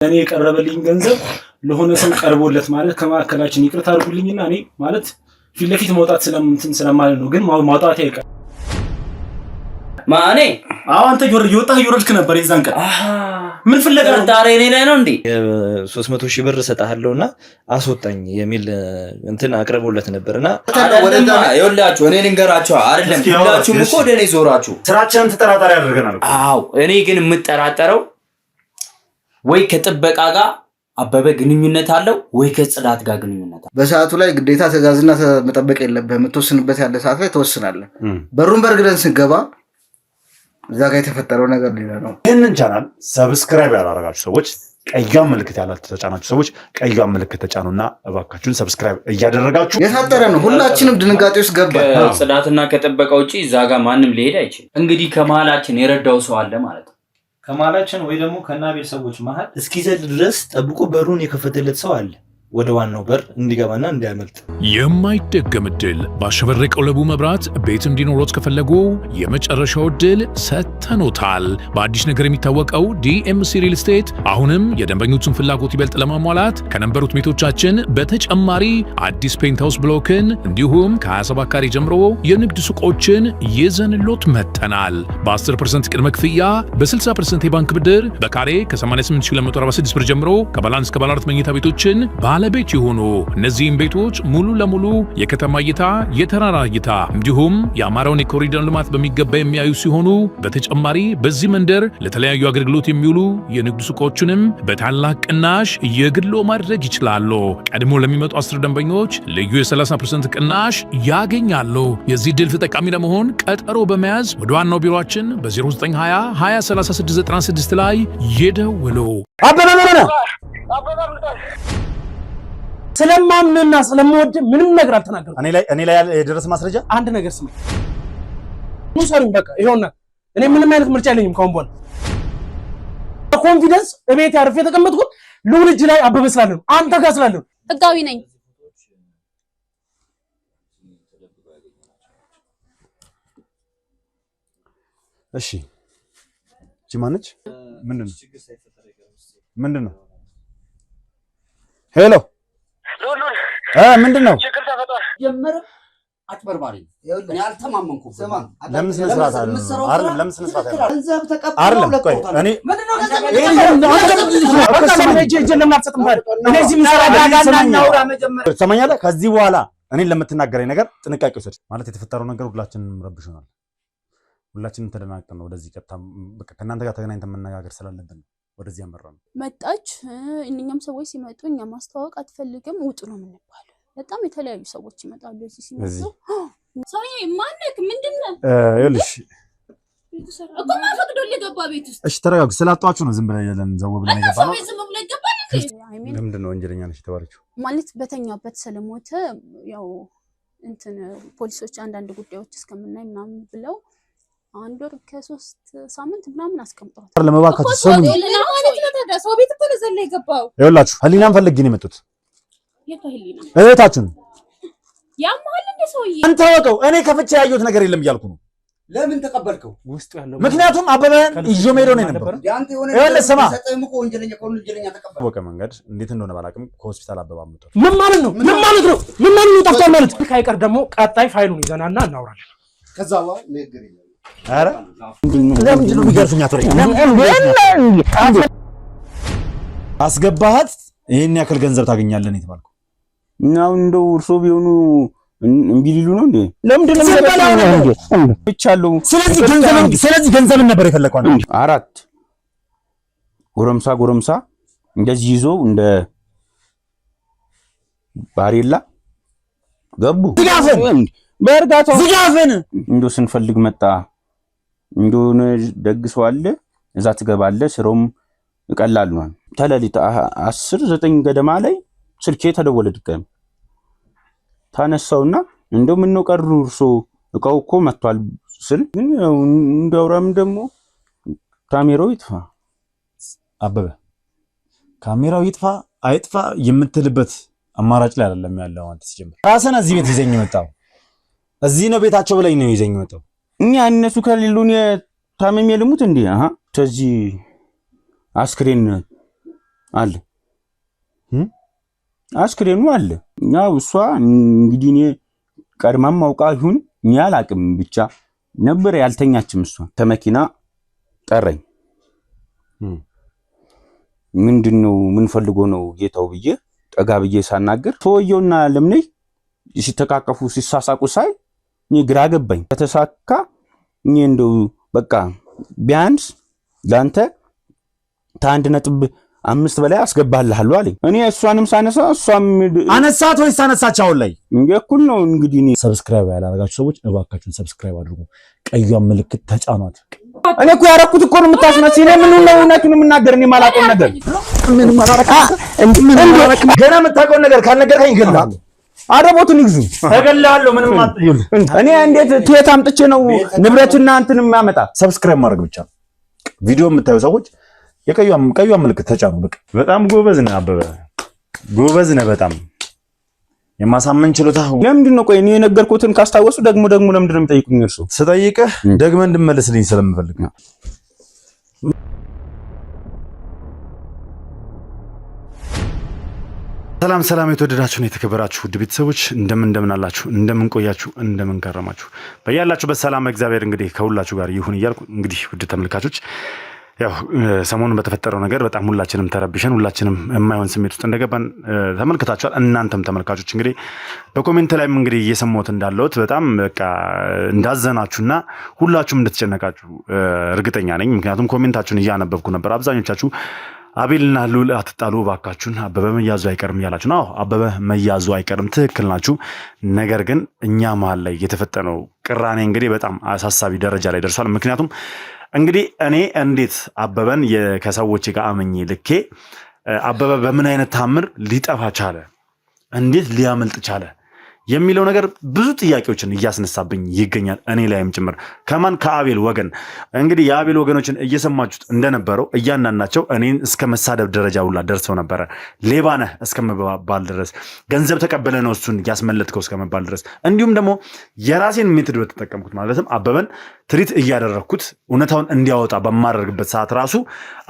እኔ የቀረበልኝ ገንዘብ ለሆነ ሰው ቀርቦለት ማለት ከማከላችን ይቅርታ አድርጉልኝና እኔ ማለት ፊት ለፊት መውጣት ስለማለት ነው። ግን ማውጣት አይቀር ማኔ አንተ ይወርድክ ነበር የዛን ቀን ምን ፍለጋ ነው? ዳሬ እኔ ላይ ነው እንዴ? 300 ሺህ ብር ሰጣለሁና አስወጣኝ የሚል እንትን አቅርቦለት ነበርና ይኸውላችሁ እኔ ልንገራችሁ አይደለም ሁላችሁም እኮ ወደ እኔ ዞራችሁ ስራችንን ተጠራጣሪ ያደርገናል። አዎ እኔ ግን የምጠራጠረው ወይ ከጥበቃ ጋር አበበ ግንኙነት አለው ወይ ከጽዳት ጋር ግንኙነት አለው። በሰዓቱ ላይ ግዴታ ትዕዛዝና መጠበቅ የለብህም። የምትወስንበት ያለ ሰዓት ላይ ትወስናለህ። በሩን በርግደን ስገባ እዛ ጋር የተፈጠረው ነገር ሌላ ነው። ይህንን ቻናል ሰብስክራይብ ያላደረጋችሁ ሰዎች ቀይዋን ምልክት ያላችሁ ተጫናችሁ ሰዎች ቀይዋን ምልክት ተጫኑና እባካችሁን ሰብስክራይብ እያደረጋችሁ የታጠረ ነው። ሁላችንም ድንጋጤ ውስጥ ገባ። ጽዳትና ከጥበቃ ውጪ እዛ ጋር ማንም ሊሄድ አይችልም። እንግዲህ ከመሀላችን የረዳው ሰው አለ ማለት ነው። ከማላችን ወይ ደግሞ ከናቤል ሰዎች መሃል እስኪዘል ድረስ ጠብቆ በሩን የከፈተለት ሰው አለ። ወደ ዋናው በር እንዲገባና እንዲያመልጥ የማይደገም እድል ባሸበረቀው ለቡ መብራት ቤት እንዲኖሮት ከፈለጉ የመጨረሻው እድል ሰጥተኖታል። በአዲስ ነገር የሚታወቀው ዲኤምሲ ሪል ስቴት አሁንም የደንበኞችን ፍላጎት ይበልጥ ለማሟላት ከነበሩት ቤቶቻችን በተጨማሪ አዲስ ፔንትሃውስ ብሎክን እንዲሁም ከ27 ካሬ ጀምሮ የንግድ ሱቆችን ይዘንሎት መጥተናል። በ10% ቅድመ ክፍያ በ60% የባንክ ብድር በካሬ ከ88246 ብር ጀምሮ ከባላንስ ከባለ 4 መኝታ ቤቶችን ባለቤት የሆኑ እነዚህም ቤቶች ሙሉ ለሙሉ የከተማ እይታ፣ የተራራ እይታ እንዲሁም የአማራውን የኮሪደር ልማት በሚገባ የሚያዩ ሲሆኑ በተጨማሪ በዚህ መንደር ለተለያዩ አገልግሎት የሚውሉ የንግድ ሱቆችንም በታላቅ ቅናሽ የግሎ ማድረግ ይችላሉ። ቀድሞ ለሚመጡ 10 ደንበኞች ልዩ የ30% ቅናሽ ያገኛሉ። የዚህ ድል ተጠቃሚ ለመሆን ቀጠሮ በመያዝ ወደ ዋናው ቢሮአችን በ0920 203696 ላይ ይደውሉ። ስለማምንና ስለምወድ ምንም ነገር አልተናገርኩም። እኔ ላይ የደረሰ ማስረጃ አንድ ነገር ስማ ሙሰሩኝ በቃ ይሄውና እኔ ምንም አይነት ምርጫ የለኝም ካሁን በኋላ ኮንፊደንስ እቤት ያርፌ የተቀመጥኩት ልውል እጅ ላይ አበበ ስላለ ነው አንተ ጋር ስላለ ነው ህጋዊ ነኝ። እሺ እቺ ማነች? ምንድነው? ሄሎ ምንድነው? ችግር ተፈጥሯል። ጀመረ አጭበርባሪ እኔ አልተማመንኩም። ለምን ስነ ስርዓት አይደለም? ለምን ስነ ስርዓት አይደለም? ገንዘብ ተቀበለው ለቆታል። ምንድነው ገንዘብ? ሰማኛለህ? ከዚህ በኋላ እኔን ለምትናገረኝ ነገር ጥንቃቄ ውሰድ። ማለት የተፈጠረው ነገር ሁላችንም ረብሾናል። ሁላችንም ተደናግጠን ነው ወደዚህ ቀጥታ በቃ ከእናንተ ጋር ተገናኝተን መነጋገር ስላለብን ወደዚህ ያመራን መጣች። እኛም ሰዎች ሲመጡ እኛ ማስተዋወቅ አትፈልግም ውጡ ነው የምንባለው። በጣም የተለያዩ ሰዎች ይመጣሉ እዚህ ሲመጡ ሰውዬ ማነክ ምንድነው? ይኸውልሽ እኮ ማፈቅዶልህ ገባ ቤት ውስጥ። እሺ ተረጋጉ። ስላጣችሁ ነው ዝም ብለን ዘው ብለን የገባነው። ዝም ብለን ገባን እንዴ? ለምንድን ነው ወንጀለኛ ነሽ የተባለችው? ማለት በተኛበት ስለሞተ ያው እንትን ፖሊሶች አንዳንድ ጉዳዮች እስከምናይ ምናምን ብለው 1 ወር ከ3 ሳምንት ምናምን አስቀምጠዋል። ለመባካችሁ ሰው ማለት ነው ታዲያ ሰው ቤት እኮ ነው ዘለ የገባው። ይኸውላችሁ ህሊናን ፈልጌ ነው የመጡት። የታህሊና እህታችሁን ያማል እንደ ሰውዬ አንተ ወቀው እኔ ከፍቼ ያየሁት ነገር የለም እያልኩ ነው። ለምን ተቀበልከው? ውስጥ ያለው ምክንያቱም አበበን ይዞ ሄዶ ነው የነበረው። ያንተ የሆነ ስማ ሰጠም እኮ ወንጀለኛ ከሆነ ወንጀለኛ ተቀበል። ወቀ መንገድ እንዴት እንደሆነ ባላቅም ከሆስፒታል አበባ አምጥቷል። ምን ማለት ነው? ምን ማለት ነው? ጠፍቷል ማለት ካይቀር ደግሞ ቀጣይ ፋይሉን ይዘናና እናወራለን። ከዛ በኋላ ነገር የለም። አረ ለምንድን ነው የሚገርፉኝ? አትወሪ አስገባሃት ይሄን ያክል ገንዘብ ታገኛለህ ነው የተባልኩ። እናው እንደው እርሶ ቢሆኑ እምቢ ሊሉ ነው እንዴ? ለምንድን ነው እንዴ? ብቻለሁ። ስለዚህ ገንዘብ ነበር የፈለከው አንተ? 4 ጎረምሳ እንደዚህ ይዞ እንደ ባሬላ ገቡ። ዝጋፈን በእርጋታው ዝጋፈን እንደው ስንፈልግ መጣ እንደሆነ ደግሰው አለ እዛ ትገባለህ። ስሮም ቀላል ነው። ተለሊት 10:09 ገደማ ላይ ስልኬ ተደወለ። ድጋሚ ታነሳውና እንደው ምን ነው ቀሩ እርሶ እቃው እኮ መጥቷል ስል ግን እንደውራም ደግሞ ካሜራው ይጥፋ። አበበ ካሜራው ይጥፋ አይጥፋ የምትልበት አማራጭ ላይ አይደለም ያለው። አንተ ሲጀምር ራስን እዚህ ቤት ይዘኝ መጣው። እዚህ ነው ቤታቸው ብለኝ ነው ይዘኝ መጣው። እኛ እነሱ ከሌሉን ታመም የልሙት እንዴ? ስለዚህ አስክሬን አለ አስክሬኑ አለ። ያው እሷ እንግዲህ እኔ ቀድማም አውቃ ይሁን እኔ አላቅም ብቻ ነበር ያልተኛችም። እሷ ተመኪና ጠረኝ። ምንድነው ምን ፈልጎ ነው ጌታው ብዬ ጠጋ ብዬ ሳናገር ሰውየውና ለምነይ ሲተቃቀፉ ሲሳሳቁ ሳይ እኔ ግራ ገባኝ። ከተሳካ እኔ እንደው በቃ ቢያንስ ላንተ ከ1.5 በላይ አስገባልሃለሁ አለኝ። እኔ እሷንም ሳነሳ እሷም አነሳት ወይስ አነሳች? አሁን ላይ እኩል ነው እንግዲህ። እኔ ሰብስክራይብ ያላደረጋችሁ ሰዎች እባካችሁን ሰብስክራይብ አድርጉ፣ ቀዩን ምልክት ተጫኗት። እኔ እኮ ያረኩት እኮ ነው የምታስመስይ። እኔ ምን ነው እውነቱን የምናገር እኔ ማላውቀው ነገር ምን ማራካ ገና የምታውቀው ነገር ካልነገርከኝ እገልሃለሁ። አረቦቱን ይግዙ እገልሃለሁ። ምንም አትይሉ። እኔ እንዴት ትየት አምጥቼ ነው ንብረትና እንትን የሚያመጣ? ሰብስክራይብ ማድረግ ብቻ ነው። ቪዲዮ የምታዩ ሰዎች የቀዩን ምልክት ተጫኑ። በቃ በጣም ጎበዝ ነህ አበበ፣ ጎበዝ ነህ በጣም የማሳመን ችሎታ። ለምንድን ነው ቆይ እኔ የነገርኩትን ካስታወሱ ደግሞ ለምንድን ነው የሚጠይቁኝ? እርሱ ስጠይቅህ ደግመህ እንድመለስልኝ ስለምፈልግ ነው። ሰላም የተወደዳችሁና የተከበራችሁ ውድ ቤተሰቦች እንደምን አላችሁ? እንደምን ቆያችሁ? እንደምን ከረማችሁ? በያላችሁበት ሰላም እግዚአብሔር እንግዲህ ከሁላችሁ ጋር ይሁን እያልኩ እንግዲህ ውድ ተመልካቾች ያው ሰሞኑን በተፈጠረው ነገር በጣም ሁላችንም ተረብሸን ሁላችንም የማይሆን ስሜት ውስጥ እንደገባን ተመልክታችኋል። እናንተም ተመልካቾች እንግዲህ በኮሜንት ላይም እንግዲህ እየሰማሁት እንዳለሁት በጣም በቃ እንዳዘናችሁና ሁላችሁም እንደተጨነቃችሁ እርግጠኛ ነኝ። ምክንያቱም ኮሜንታችሁን እያነበብኩ ነበር። አብዛኞቻችሁ አቤልና ሉል አትጣሉ ባካችሁን፣ አበበ መያዙ አይቀርም ያላችሁ ነው። አበበ መያዙ አይቀርም፣ ትክክል ናችሁ። ነገር ግን እኛ መሀል ላይ የተፈጠነው ቅራኔ እንግዲህ በጣም አሳሳቢ ደረጃ ላይ ደርሷል። ምክንያቱም እንግዲህ እኔ እንዴት አበበን ከሰዎች ጋር አመኜ ልኬ አበበ በምን አይነት ታምር ሊጠፋ ቻለ፣ እንዴት ሊያመልጥ ቻለ የሚለው ነገር ብዙ ጥያቄዎችን እያስነሳብኝ ይገኛል። እኔ ላይም ጭምር ከማን ከአቤል ወገን እንግዲህ የአቤል ወገኖችን እየሰማችሁት እንደነበረው እያንዳንዳቸው እኔን እስከ መሳደብ ደረጃ ሁላ ደርሰው ነበረ። ሌባ ነህ እስከመባል ድረስ፣ ገንዘብ ተቀበለ ነው እሱን ያስመለጥከው እስከመባል ድረስ፣ እንዲሁም ደግሞ የራሴን ሜትድ በተጠቀምኩት ማለትም አበበን ትሪት እያደረግኩት እውነታውን እንዲያወጣ በማደርግበት ሰዓት ራሱ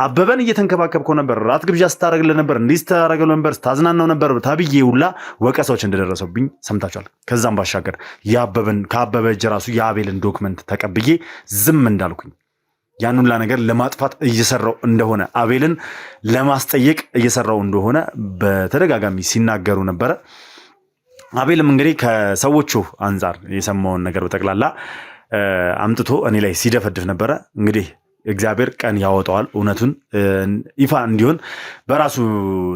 አበበን እየተንከባከብከው ነበር፣ ራት ግብዣ ስታደርግልህ ነበር፣ እንዲህ ስታደርግልህ ነበር፣ ስታዝናናው ነበር ተብዬ ሁላ ወቀሳዎች እንደደረሰብኝ ሰምታችኋል። ከዛም ባሻገር ከአበበ እጅ ራሱ የአቤልን ዶክመንት ተቀብዬ ዝም እንዳልኩኝ ያን ሁላ ነገር ለማጥፋት እየሰራው እንደሆነ አቤልን ለማስጠየቅ እየሰራው እንደሆነ በተደጋጋሚ ሲናገሩ ነበረ። አቤልም እንግዲህ ከሰዎቹ አንጻር የሰማውን ነገር በጠቅላላ አምጥቶ እኔ ላይ ሲደፈድፍ ነበረ። እንግዲህ እግዚአብሔር ቀን ያወጣዋል፣ እውነቱን ይፋ እንዲሆን በራሱ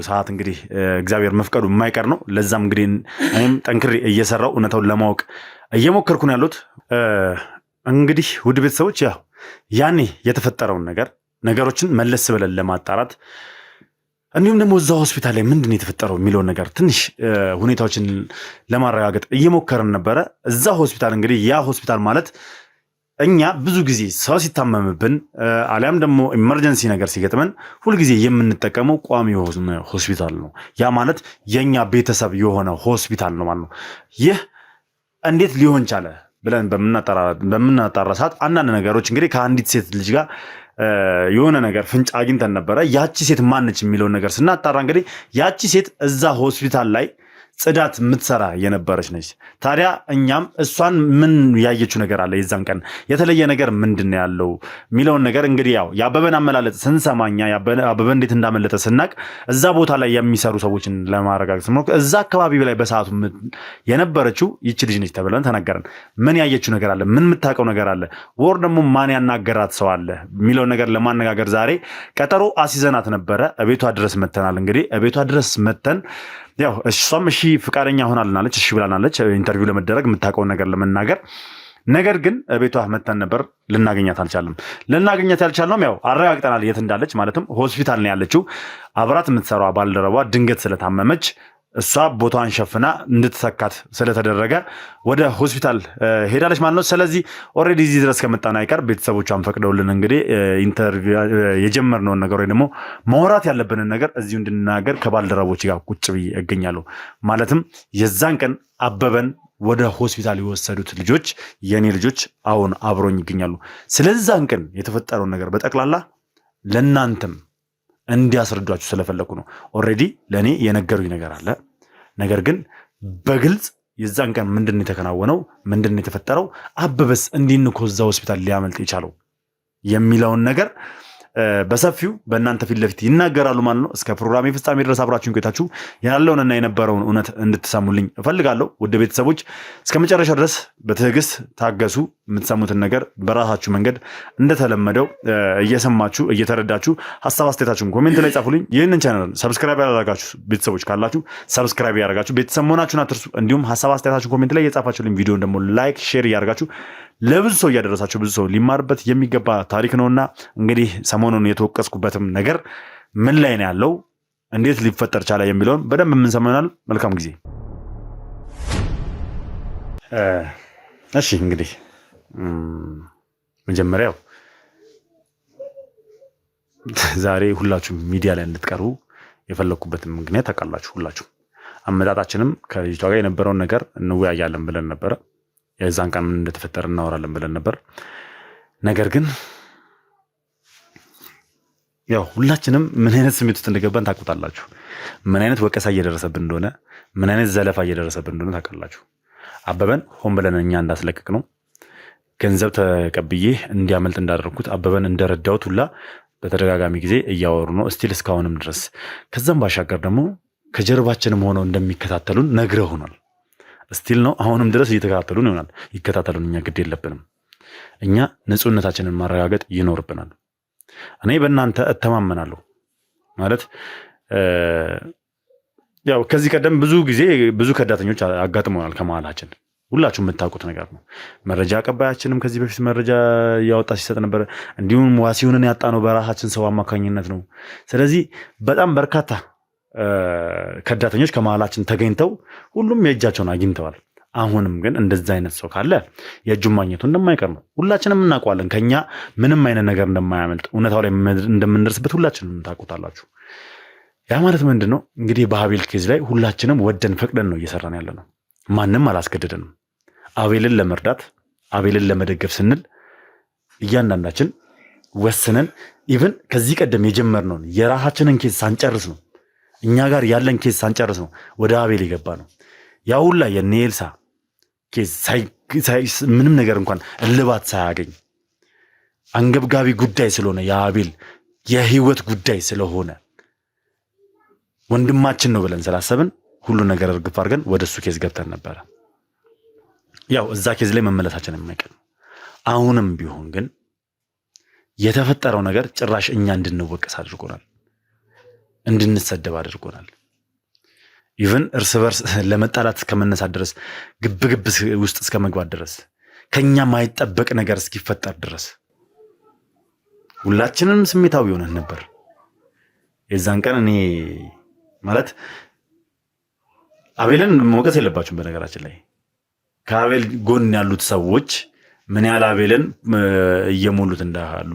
ሰዓት እንግዲህ እግዚአብሔር መፍቀዱ የማይቀር ነው። ለዛም እንግዲህ እኔም ጠንክሬ እየሰራው እውነታውን ለማወቅ እየሞከርኩ ነው ያሉት። እንግዲህ ውድ ቤተሰቦች ያው ያኔ የተፈጠረውን ነገሮችን መለስ ብለን ለማጣራት እንዲሁም ደግሞ እዛ ሆስፒታል ላይ ምንድን ነው የተፈጠረው የሚለውን ነገር ትንሽ ሁኔታዎችን ለማረጋገጥ እየሞከርን ነበረ። እዛ ሆስፒታል እንግዲህ ያ ሆስፒታል ማለት እኛ ብዙ ጊዜ ሰው ሲታመምብን አሊያም ደግሞ ኢመርጀንሲ ነገር ሲገጥመን ሁልጊዜ የምንጠቀመው ቋሚ የሆነ ሆስፒታል ነው። ያ ማለት የኛ ቤተሰብ የሆነ ሆስፒታል ነው ማለት ነው። ይህ እንዴት ሊሆን ቻለ ብለን በምናጣራ ሰዓት አንዳንድ ነገሮች እንግዲህ ከአንዲት ሴት ልጅ ጋር የሆነ ነገር ፍንጭ አግኝተን ነበረ። ያቺ ሴት ማነች የሚለውን ነገር ስናጣራ እንግዲህ ያቺ ሴት እዛ ሆስፒታል ላይ ጽዳት የምትሰራ የነበረች ነች። ታዲያ እኛም እሷን ምን ያየችው ነገር አለ፣ የዛን ቀን የተለየ ነገር ምንድን ነው ያለው የሚለውን ነገር እንግዲህ ያው የአበበን አመላለጥ ስንሰማኛ አበበ እንዴት እንዳመለጠ ስናቅ እዛ ቦታ ላይ የሚሰሩ ሰዎችን ለማረጋገጥ ነው። እዛ አካባቢ ላይ በሰዓቱ የነበረችው ይቺ ልጅ ነች ተብለን ተነገረን። ምን ያየችው ነገር አለ፣ ምን የምታውቀው ነገር አለ፣ ወር ደግሞ ማን ያናገራት ሰው አለ የሚለውን ነገር ለማነጋገር ዛሬ ቀጠሮ አስይዘናት ነበረ። እቤቷ ድረስ መተናል። እንግዲህ እቤቷ ድረስ መተን ያው እሷም እሺ ፍቃደኛ ሆናልናለች፣ እሺ ብላናለች ኢንተርቪው ለመደረግ የምታውቀውን ነገር ለመናገር። ነገር ግን ቤቷ መተን ነበር፣ ልናገኛት አልቻለም። ልናገኛት ያልቻልነውም ያው አረጋግጠናል የት እንዳለች፣ ማለትም ሆስፒታል ነው ያለችው። አብራት የምትሰራው ባልደረቧ ድንገት ስለታመመች እሷ ቦታዋን ሸፍና እንድትተካት ስለተደረገ ወደ ሆስፒታል ሄዳለች ማለት ነው። ስለዚህ ኦልሬዲ እዚህ ድረስ ከመጣን አይቀር ቤተሰቦቿን ፈቅደውልን እንግዲህ ኢንተርቪው የጀመርነውን ነገር ወይ ደግሞ ማውራት ያለብንን ነገር እዚሁ እንድናገር ከባልደረቦች ጋር ቁጭ ብዬ እገኛለሁ። ማለትም የዛን ቀን አበበን ወደ ሆስፒታል የወሰዱት ልጆች የኔ ልጆች አሁን አብሮኝ ይገኛሉ። ስለዛን ቀን የተፈጠረውን ነገር በጠቅላላ ለእናንተም እንዲያስረዷችሁ ስለፈለኩ ነው። ኦልሬዲ ለእኔ የነገሩኝ ነገር አለ። ነገር ግን በግልጽ የዛን ቀን ምንድን ነው የተከናወነው፣ ምንድን ነው የተፈጠረው፣ አበበስ እንዲህ እኮ እዛ ሆስፒታል ሊያመልጥ የቻለው የሚለውን ነገር በሰፊው በእናንተ ፊት ለፊት ይናገራሉ ማለት ነው። እስከ ፕሮግራሜ ፍጻሜ ድረስ አብራችሁን ቆይታችሁ ያለውንና የነበረውን እውነት እንድትሰሙልኝ እፈልጋለሁ። ውድ ቤተሰቦች እስከ መጨረሻው ድረስ በትዕግስት ታገሱ። የምትሰሙትን ነገር በራሳችሁ መንገድ እንደተለመደው እየሰማችሁ እየተረዳችሁ ሀሳብ አስተያየታችሁን ኮሜንት ላይ ጻፉልኝ። ይህንን ቻናል ሰብስክራይብ ያደረጋችሁ ቤተሰቦች ካላችሁ ሰብስክራይብ ያደረጋችሁ ቤተሰብ መሆናችሁን አትርሱ። እንዲሁም ሀሳብ አስተያየታችሁን ኮሜንት ላይ እየጻፋችሁልኝ ቪዲዮን ደግሞ ላይክ ሼር እያደረጋችሁ ለብዙ ሰው እያደረሳችሁ ብዙ ሰው ሊማርበት የሚገባ ታሪክ ነውና እንግዲህ ሰሞኑን የተወቀስኩበትም ነገር ምን ላይ ነው ያለው፣ እንዴት ሊፈጠር ቻለ የሚለውን በደንብ የምንሰማው ይሆናል። መልካም ጊዜ። እሺ እንግዲህ መጀመሪያው ዛሬ ሁላችሁም ሚዲያ ላይ እንድትቀርቡ የፈለኩበትን ምክንያት ታውቃላችሁ። ሁላችሁ አመጣጣችንም ከልጅቷ ጋር የነበረውን ነገር እንወያያለን ብለን ነበረ። የዛን ቀን ምን እንደተፈጠረ እናወራለን ብለን ነበር። ነገር ግን ያው ሁላችንም ምን አይነት ስሜት ውስጥ እንደገባን ታውቁታላችሁ። ምን አይነት ወቀሳ እየደረሰብን እንደሆነ፣ ምን አይነት ዘለፋ እየደረሰብን እንደሆነ ታውቃላችሁ። አበበን ሆን ብለን እኛ እንዳስለቅቅ ነው ገንዘብ ተቀብዬ እንዲያመልጥ እንዳደረግኩት አበበን እንደረዳሁት ሁላ በተደጋጋሚ ጊዜ እያወሩ ነው እስቲል እስካሁንም ድረስ። ከዛም ባሻገር ደግሞ ከጀርባችንም ሆነው እንደሚከታተሉን ነግረውናል። ስቲል ነው አሁንም ድረስ እየተከታተሉን ይሆናል። ይከታተሉን፣ እኛ ግድ የለብንም። እኛ ንጹህነታችንን ማረጋገጥ ይኖርብናል። እኔ በእናንተ እተማመናለሁ ማለት ያው ከዚህ ቀደም ብዙ ጊዜ ብዙ ከዳተኞች አጋጥመዋል ከመሀላችን። ሁላችሁ የምታውቁት ነገር ነው። መረጃ አቀባያችንም ከዚህ በፊት መረጃ እያወጣ ሲሰጥ ነበር። እንዲሁም ዋሲሁንን ያጣነው በራሳችን ሰው አማካኝነት ነው። ስለዚህ በጣም በርካታ ከዳተኞች ከመሀላችን ተገኝተው ሁሉም የእጃቸውን አግኝተዋል። አሁንም ግን እንደዛ አይነት ሰው ካለ የእጁን ማግኘቱ እንደማይቀር ነው። ሁላችንም እናውቀዋለን። ከኛ ምንም አይነት ነገር እንደማያመልጥ እውነታው ላይ እንደምንደርስበት ሁላችንም ታውቁታላችሁ። ያ ማለት ምንድን ነው እንግዲህ በአቤል ኬዝ ላይ ሁላችንም ወደን ፈቅደን ነው እየሰራን ያለ ነው። ማንም አላስገደደንም። አቤልን ለመርዳት አቤልን ለመደገፍ ስንል እያንዳንዳችን ወስነን ኢቭን ከዚህ ቀደም የጀመርነውን የራሳችንን ኬዝ ሳንጨርስ ነው እኛ ጋር ያለን ኬዝ ሳንጨርስ ነው ወደ አቤል የገባ ነው። ያ ሁላ የኔ ኤልሳ ኬዝ ምንም ነገር እንኳን እልባት ሳያገኝ አንገብጋቢ ጉዳይ ስለሆነ የአቤል የህይወት ጉዳይ ስለሆነ ወንድማችን ነው ብለን ስላሰብን ሁሉ ነገር እርግፍ አድርገን ወደ እሱ ኬዝ ገብተን ነበረ። ያው እዛ ኬዝ ላይ መመለሳችን የማይቀር ነው። አሁንም ቢሆን ግን የተፈጠረው ነገር ጭራሽ እኛ እንድንወቀስ አድርጎናል፣ እንድንሰደብ አድርጎናል። ኢቭን እርስ በርስ ለመጣላት እስከመነሳት ድረስ ግብግብ ውስጥ እስከ መግባት ድረስ ከኛ ማይጠበቅ ነገር እስኪፈጠር ድረስ ሁላችንም ስሜታዊ ሆነን ነበር። የዛን ቀን እኔ ማለት አቤልን መውቀስ የለባችሁም። በነገራችን ላይ ከአቤል ጎን ያሉት ሰዎች ምን ያህል አቤልን እየሞሉት እንዳሉ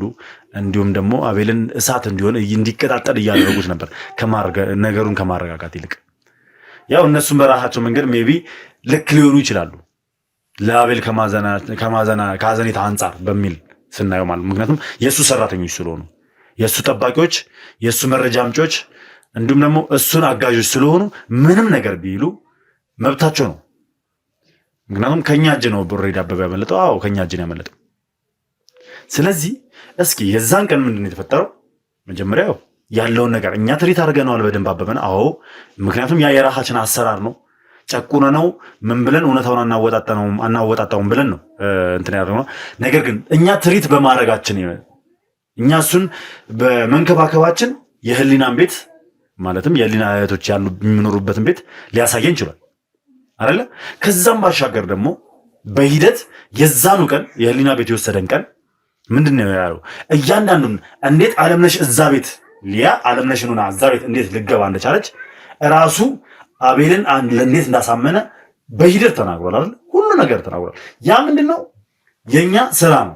እንዲሁም ደግሞ አቤልን እሳት እንዲሆን እንዲቀጣጠል እያደረጉት ነበር ነገሩን ከማረጋጋት ይልቅ። ያው እነሱም በራሳቸው መንገድ ሜቢ ልክ ሊሆኑ ይችላሉ ለአቤል ከማዘኔታ አንጻር በሚል ስናየው ማለት ምክንያቱም የእሱ ሰራተኞች ስለሆኑ የእሱ ጠባቂዎች፣ የእሱ መረጃ አምጪዎች እንዲሁም ደግሞ እሱን አጋዦች ስለሆኑ ምንም ነገር ቢሉ መብታቸው ነው። ምክንያቱም ከኛ እጅ ነው ብሬድ አበበ ያመለጠው። አዎ ከኛ እጅ ነው ያመለጠው። ስለዚህ እስኪ የዛን ቀን ምንድን ነው የተፈጠረው? መጀመሪያው ያለውን ነገር እኛ ትሪት አድርገነዋል በደንብ አበበን። አዎ ምክንያቱም ያ የራሳችን አሰራር ነው። ጨቁነ ነው ምን ብለን እውነታውን አናወጣጣውም ብለን ነው እንትን ያደረግነው። ነገር ግን እኛ ትሪት በማድረጋችን እኛ እሱን በመንከባከባችን የህሊናን ቤት ማለትም የህሊና እህቶች ያሉ የሚኖሩበትን ቤት ሊያሳየን ይችላል አይደለ? ከዛም ባሻገር ደግሞ በሂደት የዛኑ ቀን የህሊና ቤት የወሰደን ቀን ምንድን ነው ያለው? እያንዳንዱን እንዴት አለምነሽ እዛ ቤት ሊያ አለምነሽን ሆና እዛ ቤት እንዴት ልገባ እንደቻለች ራሱ አቤልን እንዴት እንዳሳመነ በሂደት ተናግሯል አይደል? ሁሉ ነገር ተናግሯል። ያ ምንድነው የኛ ስራ ነው።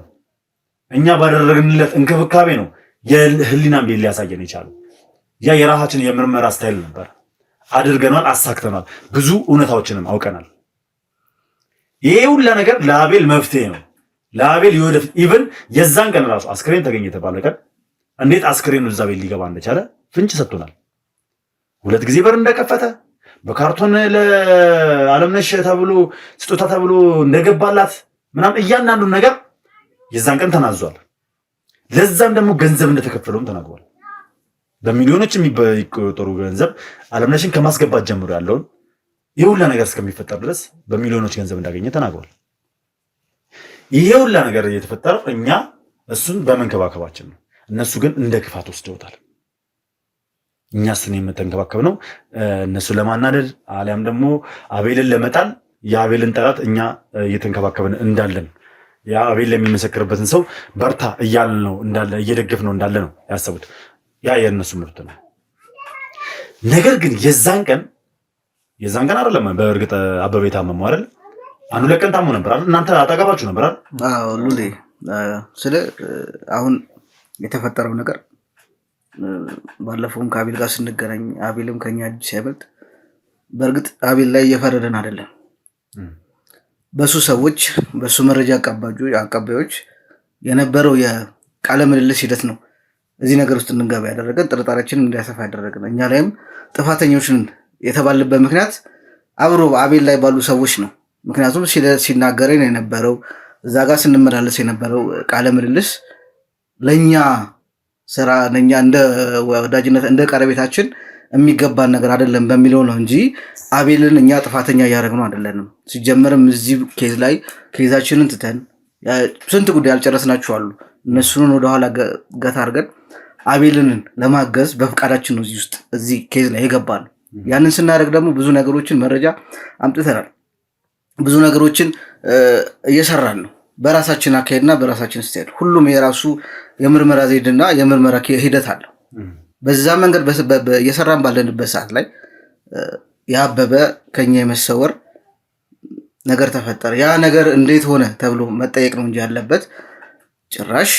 እኛ ባደረግንለት እንክብካቤ ነው የህሊናን ቤት ሊያሳየን የቻለው። ያ የራሳችን የምርመራ ስታይል ነበር። አድርገናል፣ አሳክተናል፣ ብዙ እውነታዎችንም አውቀናል። ይሄ ሁሉ ነገር ለአቤል መፍትሄ ነው። ለአቤል ይወደፍ ኢቭን የዛን ቀን ራሱ አስክሬን ተገኘ የተባለ ቀን እንዴት አስክሬኑ እዛ ቤት ሊገባ እንደቻለ ፍንጭ ሰጥቶናል። 2 ጊዜ በር እንደከፈተ በካርቶን ለዓለምነሽ ተብሎ ስጦታ ተብሎ እንደገባላት ምናምን እያንዳንዱን ነገር የዛን ቀን ተናዟል። ለዛም ደግሞ ገንዘብ እንደተከፈለውም ተናግሯል። በሚሊዮኖች የሚቆጠሩ ገንዘብ ዓለምነሽን ከማስገባት ጀምሮ ያለውን ይሄ ሁላ ነገር እስከሚፈጠር ድረስ በሚሊዮኖች ገንዘብ እንዳገኘ ተናግሯል። ይሄ ሁላ ነገር የተፈጠረው እኛ እሱን በመንከባከባችን ነው። እነሱ ግን እንደ ክፋት ወስደውታል። እኛ እሱን የምንከባከብ ነው እነሱን ለማናደድ አሊያም ደግሞ አቤልን ለመጣል የአቤልን ጠላት እኛ እየተንከባከብን እንዳለን የአቤል ለሚመሰክርበትን ሰው በርታ እያልን ነው እንዳለ እየደገፍ ነው እንዳለ ነው ያሰቡት። ያ የእነሱ ምርት ነው። ነገር ግን የዛን ቀን አይደለም። በእርግጥ አበበ የታመመው አይደል? 1-2 ቀን ታሞ ነበር አይደል? እናንተ አጠገባችሁ ነበር አይደል? አዎ ሉሌ፣ ስለ አሁን የተፈጠረው ነገር ባለፈውም ከአቤል ጋር ስንገናኝ አቤልም ከኛ እጅ ሲያበልጥ፣ በእርግጥ አቤል ላይ እየፈረደን አይደለም። በሱ ሰዎች በሱ መረጃ አቀባዮች የነበረው የቃለ ምልልስ ሂደት ነው እዚህ ነገር ውስጥ እንገባ ያደረገን፣ ጥርጣሬያችንን እንዲያሰፋ ያደረገን። እኛ ላይም ጥፋተኞችን የተባለበት ምክንያት አብሮ አቤል ላይ ባሉ ሰዎች ነው። ምክንያቱም ሲናገረን የነበረው እዛ ጋር ስንመላለስ የነበረው ቃለ ምልልስ ለእኛ ስራ ለእኛ እንደ ወዳጅነት እንደ ቀረቤታችን የሚገባን ነገር አይደለም በሚለው ነው እንጂ አቤልን እኛ ጥፋተኛ እያደረግነው አይደለንም። ሲጀመርም እዚህ ኬዝ ላይ ኬዛችንን ትተን ስንት ጉዳይ ያልጨረስናችሁ አሉ። እነሱን ወደኋላ ገታ አድርገን አቤልን ለማገዝ በፍቃዳችን ነው እዚህ ኬዝ ላይ የገባነው። ያንን ስናደርግ ደግሞ ብዙ ነገሮችን መረጃ አምጥተናል። ብዙ ነገሮችን እየሰራን ነው በራሳችን አካሄድና በራሳችን ስትሄድ። ሁሉም የራሱ የምርመራ ዘዴና የምርመራ ሂደት አለው። በዛ መንገድ እየሰራን ባለንበት ሰዓት ላይ ያበበ ከኛ የመሰወር ነገር ተፈጠረ። ያ ነገር እንዴት ሆነ ተብሎ መጠየቅ ነው እንጂ ያለበት ጭራሽ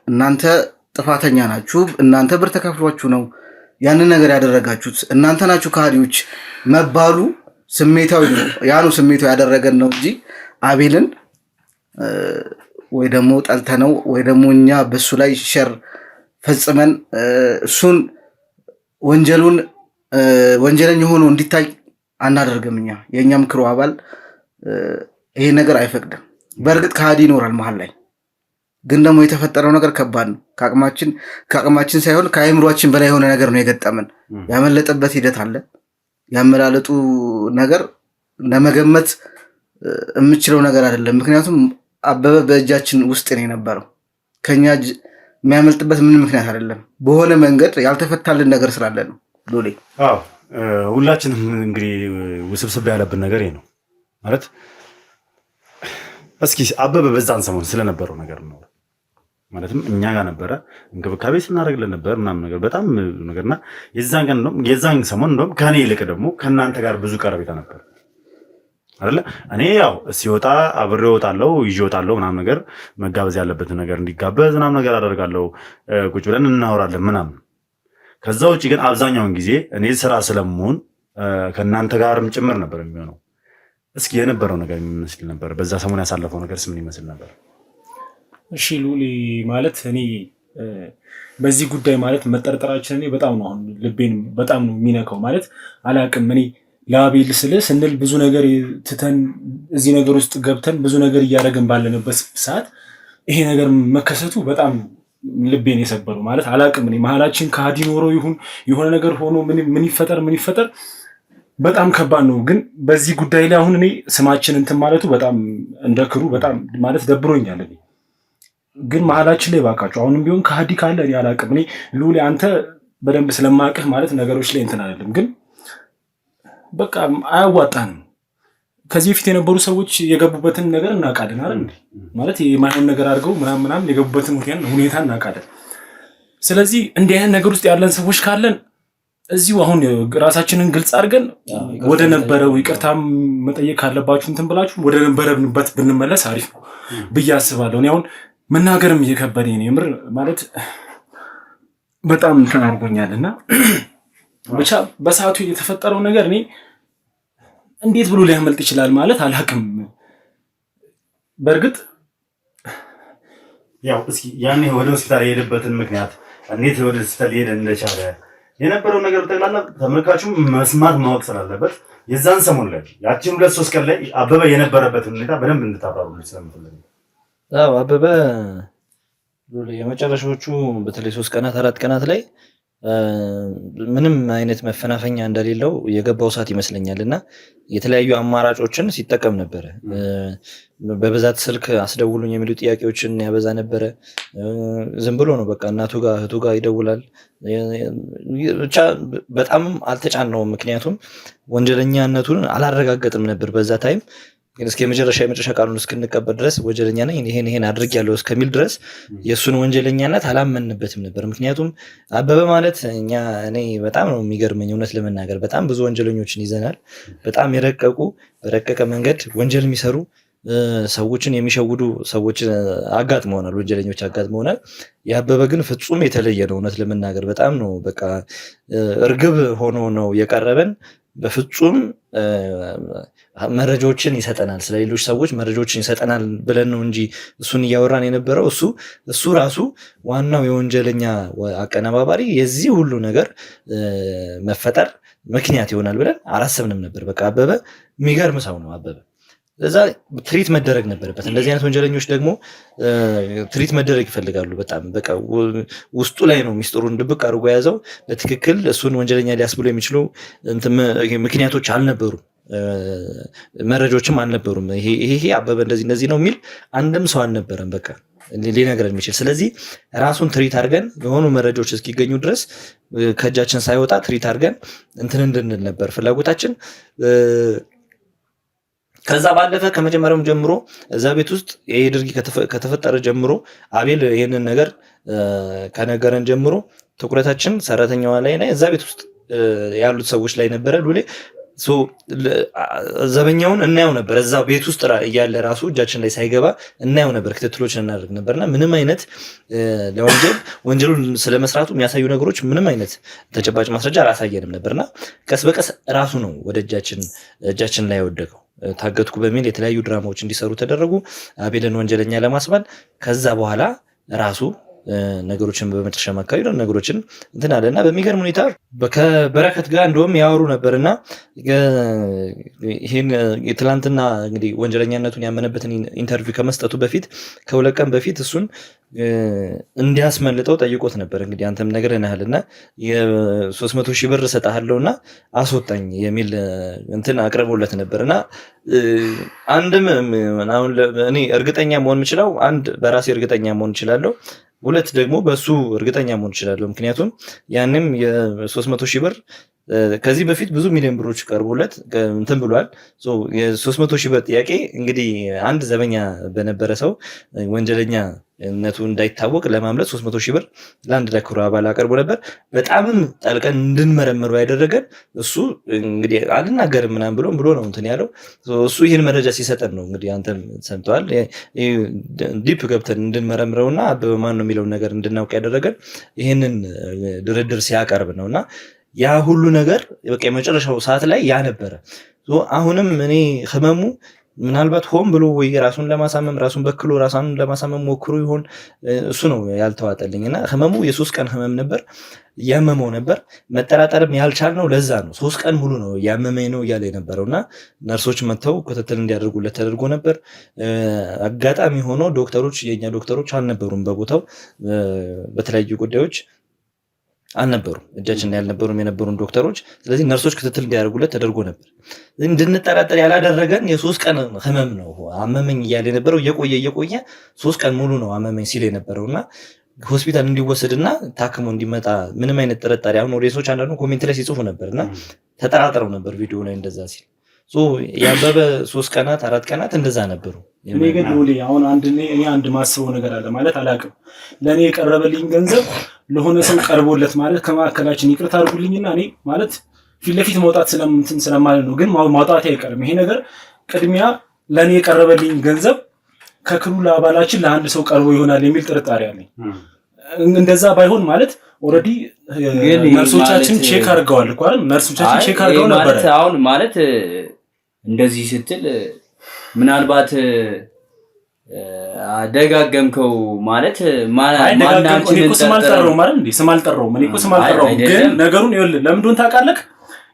እናንተ ጥፋተኛ ናችሁ፣ እናንተ ብር ተከፍሏችሁ ነው ያንን ነገር ያደረጋችሁት፣ እናንተ ናችሁ ከሃዲዎች መባሉ ስሜታዊ ነው። ያኑ ስሜታዊ ያደረገን ነው እንጂ አቤልን ወይ ደግሞ ጠልተነው ወይ ደግሞ እኛ በሱ ላይ ሸር ፈጽመን እሱን ወንጀለኛ ሆኖ እንዲታይ አናደርግም። የእኛ ምክሩ አባል ይሄ ነገር አይፈቅድም። በእርግጥ ከሃዲ ይኖራል መሀል ላይ፣ ግን ደግሞ የተፈጠረው ነገር ከባድ ነው። ከአቅማችን ሳይሆን ከአእምሯችን በላይ የሆነ ነገር ነው የገጠመን። ያመለጠበት ሂደት አለ። ያመላለጡ ነገር ለመገመት የምችለው ነገር አይደለም። ምክንያቱም አበበ በእጃችን ውስጥ ነው የነበረው። ከኛ እጅ የሚያመልጥበት ምን ምክንያት አይደለም። በሆነ መንገድ ያልተፈታልን ነገር ስላለ ነው። ሎሌ ሁላችንም እንግዲህ ውስብስብ ያለብን ነገር ይሄ ነው ማለት። እስኪ አበበ በዛን ሰሞን ስለነበረው ነገር ነው ማለትም እኛ ጋር ነበረ፣ እንክብካቤ ስናደርግልን ነበር ምናምን ነገር በጣም ነገርና የዛን ሰሞን እንደውም ከኔ ይልቅ ደግሞ ከእናንተ ጋር ብዙ ቀረቤታ ነበር አይደለ? እኔ ያው ሲወጣ አብሬ እወጣለሁ፣ ይዤ እወጣለሁ ምናምን ነገር፣ መጋበዝ ያለበትን ነገር እንዲጋበዝ ምናምን ነገር አደርጋለሁ። ቁጭ ብለን እናወራለን ምናምን። ከዛ ውጭ ግን አብዛኛውን ጊዜ እኔ ስራ ስለምሆን ከእናንተ ጋርም ጭምር ነበር የሚሆነው። እስኪ የነበረው ነገር የሚመስል ነበር? በዛ ሰሞን ያሳለፈው ነገር ምን ይመስል ነበር? እሺ ሉሊ፣ ማለት እኔ በዚህ ጉዳይ ማለት መጠርጠራችን እኔ በጣም ነው አሁን ልቤን በጣም ነው የሚነካው። ማለት አላቅም እኔ ለአቤል ስንል ብዙ ነገር ትተን እዚህ ነገር ውስጥ ገብተን ብዙ ነገር እያደረግን ባለንበት ሰዓት ይሄ ነገር መከሰቱ በጣም ልቤን የሰበረው። ማለት አላቅም እኔ መሀላችን ከሃዲ ኖሮ ይሁን የሆነ ነገር ሆኖ ምን ይፈጠር በጣም ከባድ ነው። ግን በዚህ ጉዳይ ላይ አሁን እኔ ስማችን እንትን ማለቱ በጣም እንደክሩ በጣም ማለት ደብሮኛል። ግን መሀላችን ላይ ባካችሁ አሁንም ቢሆን ከሃዲ ካለ እኔ አላቅም። እኔ ሉሊ አንተ በደንብ ስለማቅህ ማለት ነገሮች ላይ እንትን አይደለም፣ ግን በቃ አያዋጣንም። ከዚህ በፊት የነበሩ ሰዎች የገቡበትን ነገር እናውቃለን አይደል? ማለት የማይሆን ነገር አድርገው ምናምን የገቡበትን ሁኔታ እናውቃለን። ስለዚህ እንዲህ አይነት ነገር ውስጥ ያለን ሰዎች ካለን እዚሁ አሁን ራሳችንን ግልጽ አድርገን ወደ ነበረው ይቅርታ መጠየቅ ካለባችሁ እንትን ብላችሁ ወደ ነበረብንበት ብንመለስ አሪፍ ነው ብዬ አስባለሁ። እኔ አሁን መናገርም እየከበደኝ ነው የምር ማለት በጣም እንትን አድርጎኛልና ብቻ በሰዓቱ የተፈጠረው ነገር እኔ እንዴት ብሎ ሊያመልጥ ይችላል ማለት አላውቅም። በእርግጥ ያው እስኪ ያኔ ወደ ሆስፒታል የሄደበትን ምክንያት እንዴት ወደ ስተል ሄደ እንደቻለ የነበረው ነገር ጠቅላላ ተመልካቹም መስማት ማወቅ ስላለበት የዛን ሰሞን ላይ ያቺን 2-3 ቀን ላይ አበበ የነበረበትን ሁኔታ በደንብ እንድታብራሩልኝ ስለምፈልግ። አዎ አበበ የመጨረሻዎቹ በተለይ 3 ቀናት 4 ቀናት ላይ ምንም አይነት መፈናፈኛ እንደሌለው የገባው ሰዓት ይመስለኛል እና የተለያዩ አማራጮችን ሲጠቀም ነበረ። በብዛት ስልክ አስደውሉኝ የሚሉ ጥያቄዎችን ያበዛ ነበረ። ዝም ብሎ ነው በቃ እናቱ ጋር እህቱ ጋር ይደውላል። ብቻ በጣም አልተጫነውም፣ ምክንያቱም ወንጀለኛነቱን አላረጋገጥም ነበር በዛ ታይም። ግን እስከ የመጨረሻ ቃሉን እስክንቀበል ድረስ ወንጀለኛ ነኝ ይሄን አድርጌያለሁ እስከሚል ድረስ የእሱን ወንጀለኛነት አላመንበትም ነበር። ምክንያቱም አበበ ማለት እኔ በጣም ነው የሚገርመኝ እውነት ለመናገር በጣም ብዙ ወንጀለኞችን ይዘናል። በጣም በረቀቀ መንገድ ወንጀል የሚሰሩ ሰዎችን የሚሸውዱ ሰዎች አጋጥመውናል፣ ወንጀለኞች አጋጥመውናል። የአበበ ግን ፍጹም የተለየ ነው። እውነት ለመናገር በጣም ነው በቃ እርግብ ሆኖ ነው የቀረበን። በፍጹም መረጃዎችን ይሰጠናል፣ ስለሌሎች ሰዎች መረጃዎችን ይሰጠናል ብለን ነው እንጂ እሱን እያወራን የነበረው እሱ ራሱ ዋናው የወንጀለኛ አቀነባባሪ የዚህ ሁሉ ነገር መፈጠር ምክንያት ይሆናል ብለን አላሰብንም ነበር። በቃ አበበ የሚገርም ሰው ነው አበበ። ለዛ ትሪት መደረግ ነበረበት። እንደዚህ አይነት ወንጀለኞች ደግሞ ትሪት መደረግ ይፈልጋሉ በጣም በቃ ውስጡ ላይ ነው ሚስጥሩን ድብቅ አድርጎ የያዘው። በትክክል እሱን ወንጀለኛ ሊያስብሉ የሚችሉ ምክንያቶች አልነበሩም፣ መረጃዎችም አልነበሩም። ይሄ አበበ እንደዚህ ነው የሚል አንድም ሰው አልነበረም በቃ ሊነግረን የሚችል። ስለዚህ ራሱን ትሪት አድርገን የሆኑ መረጃዎች እስኪገኙ ድረስ ከእጃችን ሳይወጣ ትሪት አድርገን እንትን እንድንል ነበር ፍላጎታችን። ከዛ ባለፈ ከመጀመሪያውም ጀምሮ እዛ ቤት ውስጥ ይሄ ድርጊት ከተፈጠረ ጀምሮ አቤል ይሄንን ነገር ከነገረን ጀምሮ ትኩረታችን ሰራተኛዋ ላይ እዛ ቤት ውስጥ ያሉት ሰዎች ላይ ነበረ። ሉሌ ዘበኛውን እናየው ነበር፣ እዛ ቤት ውስጥ እያለ ራሱ እጃችን ላይ ሳይገባ እናየው ነበር፣ ክትትሎችን እናደርግ ነበርና ምንም አይነት ወንጀሉን ስለመስራቱ የሚያሳዩ ነገሮች ምንም አይነት ተጨባጭ ማስረጃ አላሳየንም ነበርና ቀስ በቀስ ራሱ ነው ወደ እጃችን ላይ ወደቀው። ታገትኩ በሚል የተለያዩ ድራማዎች እንዲሰሩ ተደረጉ አቤልን ወንጀለኛ ለማስባል። ከዛ በኋላ ራሱ ነገሮችን በመጨረሻ አካባቢ ነገሮችን እንትን አለና በሚገርም ሁኔታ ከበረከት ጋር እንደውም ያወሩ ነበርና ይሄን የትላንትና እንግዲህ ወንጀለኛነቱን ያመነበትን ኢንተርቪው ከመስጠቱ በፊት ከ2 ቀን በፊት እሱን እንዲያስመልጠው ጠይቆት ነበር። እንግዲህ አንተም ነግረናልና የ300,000 ብር እሰጥሃለሁና አስወጣኝ የሚል እንትን አቅርቦለት ነበርና አንድም አሁን እኔ እርግጠኛ መሆን የምችለው አንድ በራሴ እርግጠኛ መሆን እችላለሁ፣ 2 ደግሞ በሱ እርግጠኛ መሆን እችላለሁ። ምክንያቱም ያንም የ300,000 ብር ከዚህ በፊት ብዙ ሚሊዮን ብሮች ቀርቦለት እንትን ብሏል። የ300,000 ብር ጥያቄ እንግዲህ አንድ ዘበኛ በነበረ ሰው ወንጀለኛነቱ እንዳይታወቅ ለማምለጥ 300,000 ብር ለአንድ ለክብረ አባል አቀርቦ ነበር። በጣምም ጠልቀን እንድንመረምረው ያደረገን እሱ እንግዲህ አልናገርም ምናምን ብሎ ነው እንትን ያለው። እሱ ይህን መረጃ ሲሰጠን ነው እንግዲህ አንተም ሰምተዋል። ዲፕ ገብተን እንድንመረምረውና አበበ ማን ነው የሚለውን ነገር እንድናውቅ ያደረገን ይህንን ድርድር ሲያቀርብ ነውና ያ ሁሉ ነገር በቃ የመጨረሻው ሰዓት ላይ ያ ነበረ። አሁንም እኔ ህመሙ ምናልባት ሆን ብሎ ወይ ራሱን ለማሳመም ራሱን በክሎ ራሱን ለማሳመም ሞክሮ ይሆን እሱ ነው ያልተዋጠልኝና ህመሙ የ3 ቀን ህመም ነበር፣ ያመመው ነበር። መጠራጠርም ያልቻልነው ለዛ ነው። 3 ቀን ሙሉ ነው ያመመኝ ነው እያለ የነበረውና ነርሶች መጥተው ክትትል እንዲያደርጉለት ተደርጎ ነበር። አጋጣሚ ሆኖ የኛ ዶክተሮች አልነበሩም በቦታው፣ በተለያዩ ጉዳዮች አልነበሩም፣ እጃችን ላይ ያልነበሩም የነበሩን ዶክተሮች። ስለዚህ ነርሶች ክትትል እንዲያደርጉለት ተደርጎ ነበር። እንድንጠራጠር ያላደረገን የ3 ቀን ህመም ነው። አመመኝ እያለ የነበረው እየቆየ 3 ቀን ሙሉ ነው አመመኝ ሲል የነበረውና ሆስፒታል እንዲወሰድና ታክሞ እንዲመጣ ምንም አይነት ጥርጣሬ አሁን ኦዲየንሶች አንዳንዱ ኮሜንት ላይ ሲጽፉ ነበርና ተጠራጥረው ነበር ቪዲዮ ላይ እንደዛ ሲል። ያበበ 3 ቀናት 4 ቀናት እንደዛ ነበሩ። እኔ ግን አሁን አንድ ማስበው ነገር አለ ማለት አላውቅም። ለእኔ የቀረበልኝ ገንዘብ ለሆነ ሰው ቀርቦለት ማለት ከማዕከላችን ይቅርታ አድርጉልኝና እኔ ማለት ፊት ለፊት መውጣት ስለማለት ነው። ግን ማውጣት አይቀርም ይሄ ነገር። ቅድሚያ ለእኔ የቀረበልኝ ገንዘብ ከክልሉ አባላችን ለአንድ ሰው ቀርቦ ይሆናል የሚል ጥርጣሬ አለኝ። እንደዛ ባይሆን ማለት ኦልሬዲ ነርሶቻችን ቼክ አድርገዋል እኮ አይደል? ነርሶቻችን ቼክ አድርገው ነበር። አሁን ማለት እንደዚህ ስትል ምናልባት ደጋገምከው ማለት ማናችን እኮ ስም አልጠራውም ማለት እንዴ? ስም አልጠራውም። እኔ እኮ ስም አልጠራውም፣ ግን ነገሩን ይኸውልህ፣ ለምን እንደሆነ ታውቃለህ?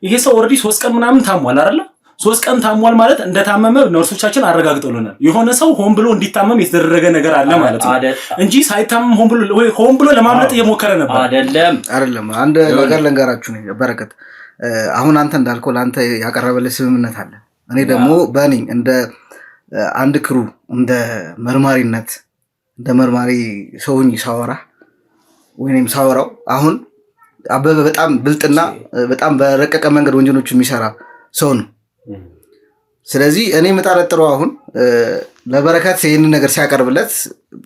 ይሄ ሰው ኦልሬዲ 3 ቀን ምናምን ታሟል አይደለ? 3 ቀን ታሟል ማለት እንደታመመ ነርሶቻችን አረጋግጠውልናል። የሆነ ሰው ሆን ብሎ እንዲታመም የተደረገ ነገር አለ ማለት ነው እንጂ ሳይታመም ሆን ብሎ ለማምለጥ እየሞከረ ነበር። አይደለም። አንድ ነገር ልንገራችሁ ነው በረከት። አሁን አንተ እንዳልከው ለአንተ ያቀረበልህ ስምምነት አለ። እኔ ደግሞ በእኔ እንደ አንድ ክሩ እንደ መርማሪነት እንደ መርማሪ ሰውኝ ሳወራ ወይንም ሳወራው አሁን አበበ በጣም ብልጥና በጣም በረቀቀ መንገድ ወንጀሎች የሚሰራ ሰው ነው። ስለዚህ እኔ የምጠረጥረው አሁን ለበረከት ይህንን ነገር ሲያቀርብለት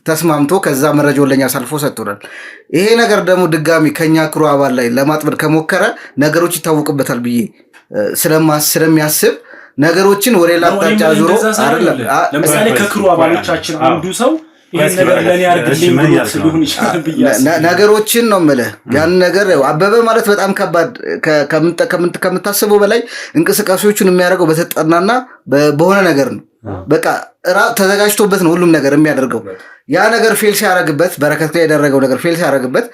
ተስማምቶ ከዛ መረጃውን ለኛ አሳልፎ ሰጥቶናል። ይሄ ነገር ደግሞ ድጋሚ ከኛ ክሩ አባል ላይ ለማጥመድ ከሞከረ ነገሮች ይታወቅበታል ብዬ ስለሚያስብ ነገሮችን ወደ ሌላ አቅጣጫ ዙሮ አይደለም። ለምሳሌ ከክሩ አባሎቻችን አንዱ ሰው ይሄን ነገር ለኔ አርግልኝ ሊሆን ይችላል ብያስ ነገሮችን ነው የምልህ። ያን ነገር አበበ ማለት በጣም ከባድ ከምታስበው በላይ እንቅስቃሴዎቹን የሚያደርገው በተጠናና በሆነ ነገር ነው። በቃ ተዘጋጅቶበት ነው ሁሉም ነገር የሚያደርገው። ያ ነገር ፌል ሲያደርግበት በረከት ላይ ያደረገው ነገር ፌል ሲያደርግበት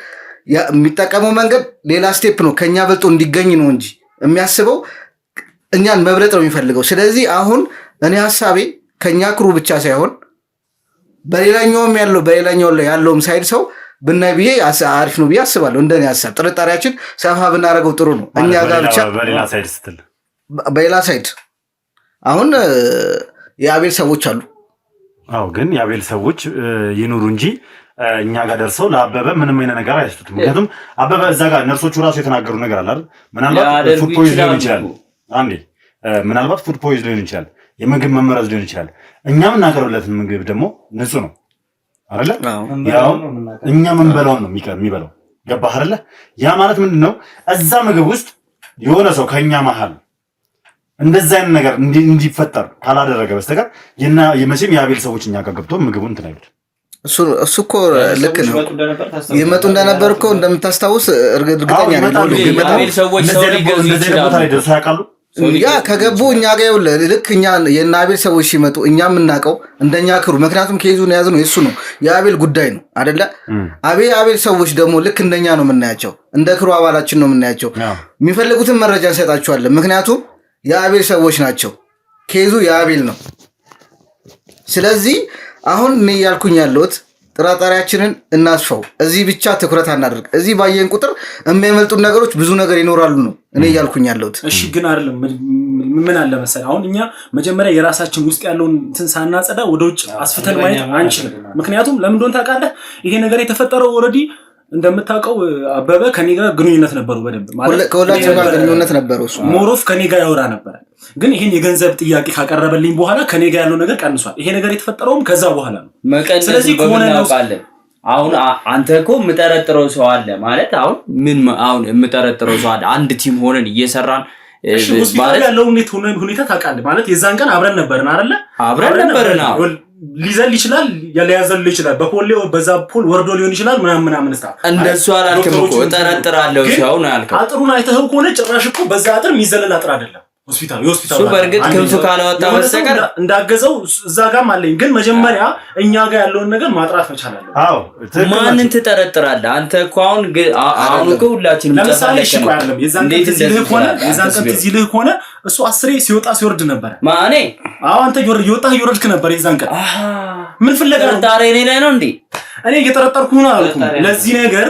የሚጠቀመው መንገድ ሌላ ስቴፕ ነው። ከኛ በልጦ እንዲገኝ ነው እንጂ የሚያስበው እኛን መብለጥ ነው የሚፈልገው። ስለዚህ አሁን እኔ ሐሳቤ ከኛ ክሩ ብቻ ሳይሆን በሌላኛውም ያለውም ሳይድ ሰው ብናይ ብዬ አሪፍ ነው ብዬ አስባለሁ። እንደኔ ሐሳብ ጥርጣሬያችን ሰፋ ብናደርገው ጥሩ ነው። እኛ ጋር ብቻ በሌላ ሳይድ ስትል በሌላ ሳይድ አሁን የአቤል ሰዎች አሉ። አዎ፣ ግን የአቤል ሰዎች ይኑሩ እንጂ እኛ ጋር ደርሰው ለአበበ ምንም አይነት ነገር አይሰጡትም። ምክንያቱም አበበ እዛ ጋር ነርሶቹ ራሱ የተናገሩ ነገር አለ አይደል? ምናልባት ፉድ ፖይዝን ሊሆን ይችላል። ምናልባት ፉድ ፖይዝን ሊሆን ይችላል፣ የምግብ መመረዝ ሊሆን ይችላል። እኛም እናቀርብለትን ምግብ ደግሞ ንጹህ ነው አይደለ? ያው እኛ ምን በላውን ነው የሚበላው። ገባህ አይደለ? ያ ማለት ምንድነው? እዛ ምግብ ውስጥ የሆነ ሰው ከኛ መሃል እንደዛ አይነት ነገር እንዲፈጠር ካላደረገ በስተቀር የመቼም የአቤል ሰዎች እኛ ጋር ገብተው ምግቡን እንትን አይሉት። እሱ እኮ ልክ ነው። ይመጡ እንደነበር እኮ እንደምታስታውስ እርግጠኛ ነኝ። የአቤል ሰዎች ሰው ሊገዙ ይችላሉ። ያ ከገቡ እኛ ጋር ይኸውልህ፣ ልክ እኛ የእነ አቤል ሰዎች ሲመጡ እኛ የምናውቀው እንደኛ ክሩ፣ ምክንያቱም ከይዙን የያዝ ነው የሱ ነው የአቤል ጉዳይ ነው አይደለ? አቤል ሰዎች ደግሞ ልክ እንደኛ ነው የምናያቸው፣ እንደ ክሩ አባላችን ነው የምናያቸው። የሚፈልጉትን መረጃ እንሰጣቸዋለን፣ ምክንያቱም የአቤል ሰዎች ናቸው፣ ከይዙ የአቤል ነው። ስለዚህ አሁን እኔ እያልኩኝ ያለሁት ጥራጣሪያችንን እናስፈው። እዚህ ብቻ ትኩረት አናደርግ። እዚህ ባየን ቁጥር የሚያመልጡን ነገሮች ብዙ ነገር ይኖራሉ ነው እኔ እያልኩኝ ያለሁት። እሺ፣ ግን አይደለም ምን አለ መሰለህ፣ አሁን እኛ መጀመሪያ የራሳችን ውስጥ ያለውን እንትን ሳናጸዳ ወደ ውጭ አስፍተን ማየት አንችልም። ምክንያቱም ለምን እንደሆነ ታውቃለህ? ይሄ ነገር የተፈጠረው ኦልሬዲ እንደምታውቀው አበበ ከኔ ጋር ግንኙነት ነበረው፣ በደንብ ማለት ከሁላችን ጋር ግንኙነት ነበረው። እሱ ሞሮፍ ከኔ ጋር ያወራ ነበር። ግን ይሄን የገንዘብ ጥያቄ ካቀረበልኝ በኋላ ከኔ ጋር ያለው ነገር ቀንሷል። ይሄ ነገር የተፈጠረውም ከዛ በኋላ ነው። ስለዚህ ከሆነ ነው አሁን አንተ እኮ የምጠረጥረው ሰው አለ ማለት አሁን የምጠረጥረው ሰው አለ። አንድ ቲም ሆነን እየሰራን ማለት ያለው ሁኔታ ታውቃለህ ማለት የዛን ቀን አብረን ነበርን አይደለ? አብረን ነበርን። ሊዘል ይችላል፣ ያለያዘል ይችላል፣ በፖል በዛ ፖል ወርዶ ሊሆን ይችላል ምናምን ስታ እንደሱ አላልክም እኮ እጠረጥራለሁ ሰው ነው ያልከው። አጥሩን አይተኸው ከሆነ ጭራሽ እኮ በዛ አጥር የሚዘለል አጥር አይደለም። ሆስፒታል እሱ በእርግጥ ክንፍ ካላወጣ በስተቀር እንዳገዘው እዛ ጋርም አለኝ። ግን መጀመሪያ እኛ ጋር ያለውን ነገር ማጥራት መቻል አለ። አዎ፣ ማንን ትጠረጥራለህ አንተ? እኮ አሁን እኮ ሁላችንም ለምሳሌ እሺ፣ ቆይ አይደለም የዛን ቀን ትዝ ይልህ ከሆነ እሱ 10 ሲወጣ ሲወርድ ነበር። ማኔ አንተ እየወጣህ እየወረድክ ነበር የዛን ቀን። ምን ፍለጋ ነው? ጠርጣሪ እኔ ላይ ነው እንዴ? እኔ እየጠረጠርኩ ነው አልኩኝ። ለዚህ ነገር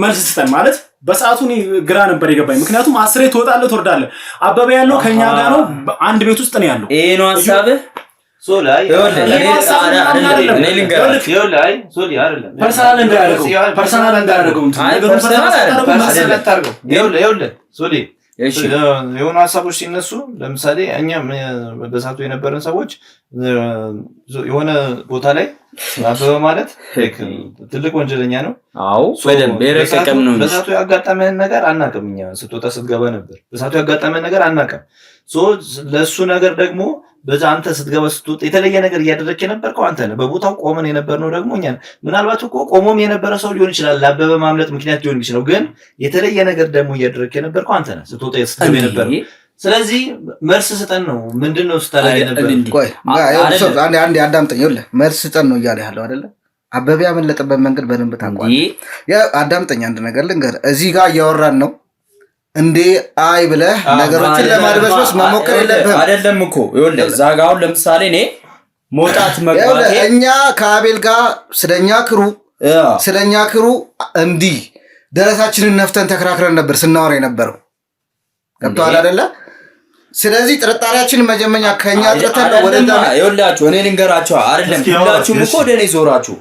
መልስ ስጠን ማለት በሰዓቱ እኔ ግራ ነበር የገባኝ። ምክንያቱም 10 ትወጣለህ ትወርዳለህ። አበበ ያለው ከኛ ጋር ነው፣ አንድ ቤት ውስጥ ነው ያለው። ይሄ ነው ሐሳብህ? ሶላይ የሆኑ ሀሳቦች ሲነሱ ለምሳሌ እኛ በሳቱ የነበረን ሰዎች የሆነ ቦታ ላይ አበበ ማለት ትልቅ ወንጀለኛ ነው። አዎ በደንብ የረቀቀም ነው። በሳቱ ያጋጠመን ነገር አናውቅም። እኛ ስትወጣ ስትገባ ነበር። በሳቱ ያጋጠመን ነገር አናውቅም። ለሱ ነገር ደግሞ በዛ አንተ ስትገባ ስትወጣ የተለየ ነገር እያደረክ የነበርከው አንተ ነህ። በቦታው ቆመን የነበርነው ደግሞ እኛ ነን። ምናልባት እኮ ቆሞም የነበረ ሰው ሊሆን ይችላል፣ ለአበበ ማምለጥ ምክንያት ሊሆን ይችላል። ግን የተለየ ነገር ደግሞ እያደረክ የነበርከው አንተ ነህ። ስትወጣ ስትገባ የነበረው ስለዚህ መልስ ስጠን ነው። ምንድነው ስታደርግ ነበር? ቆይ አንዴ አዳምጠኝ። ይኸውልህ መልስ ስጠን ነው እያለ ያለው አይደለ? አበበ ያመለጠበት መንገድ በደንብ ታውቀዋለህ። አዳምጠኝ፣ አንድ ነገር ልንገርህ። እዚህ ጋር እያወራን ነው እንዴ አይ ብለህ ነገሮችን ለማድበስበስ መሞከር የለብህም። አይደለም እኮ ይኸውልህ፣ እዛ ጋር አሁን ለምሳሌ እኔ መውጣት መግባቴ እኛ ከአቤል ጋር ስለኛ ክሩ እንዲህ ደረሳችንን ነፍተን ተከራክረን ነበር ስናወራ የነበረው። ገብቶሃል አይደለ? ስለዚህ ጥርጣሬያችን መጀመሪያ ከኛ ጥርተን ወደዛ ይኸውላችሁ፣ እኔ ልንገራችሁ አይደለም ሁላችሁም እኮ ወደ እኔ ዞራችሁ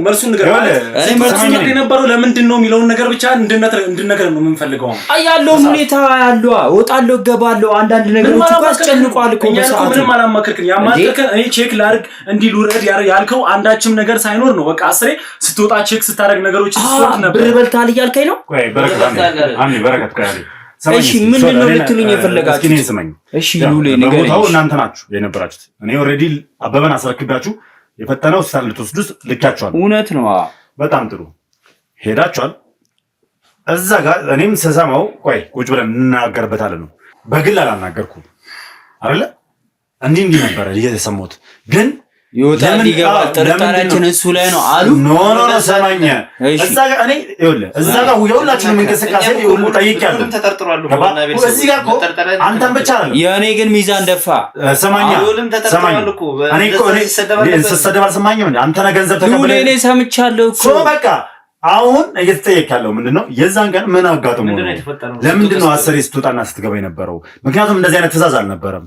መልሱን የነበረው ለምንድን ነው የሚለውን ነገር ብቻ እንድነገር ነው የምንፈልገው። ያለውን ሁኔታ ያለው እወጣለሁ እገባለሁ አንዳንድ ነገሮች እኮ አስጨንቋል እኮ በሰዓቱ። ምንም አላማከርክን። ያማከርከን እኔ ቼክ ላድርግ እንዲህ ልውረድ ያልከው አንዳችም ነገር ሳይኖር ነው። በቃ አስሬ ስትወጣ ቼክ ስታደርግ ነገሮች ስትወጥ ነበር። ብር በልታል እያልከኝ ነው? እሺ ምንድነው ልትሉኝ የፈለጋችሁት? እሺ ሉሌ ነገር ነው። እናንተ ናችሁ የነበራችሁት። እኔ ኦልሬዲ አበበን አስረክባችሁ የፈተነው ሆስፒታል ልትወስዱት ልካችኋል። እውነት ነው። በጣም ጥሩ ሄዳችኋል። እዛ ጋር እኔም ስሰማው ቆይ ቁጭ ብለን እንናገርበታለን ነው። በግል አላናገርኩም አይደለ? እንዲህ ነበረ እየሰማሁት ግን ይወጣል ይገባል። ጥርጣሬያችን እሱ ላይ ነው አሉ። ኖ ሰማኛ እዛ ጋር እኔ ይኸውልህ እዛ ጋር ሁላችንም እንቅስቃሴ ሁሉ ጠይቄያለሁ። ተጠርጥሯል እዚህ ጋር እኮ አንተም ብቻ አይደለም የእኔ ግን ሚዛን ደፋ። ሰማኛ እኔ እኮ ስሰደብ አልሰማኝም እንዴ? አንተ ነህ ገንዘብ ተቀበለ። እኔ ሰምቻለሁ እኮ በቃ አሁን እየተጠየቅ ያለው ምንድነው? የዛን ቀን ምን አጋጥሞ ነው? ለምንድን ነው አሰሪ ስትወጣና ስትገባ የነበረው? ምክንያቱም እንደዚህ አይነት ትዕዛዝ አልነበረም።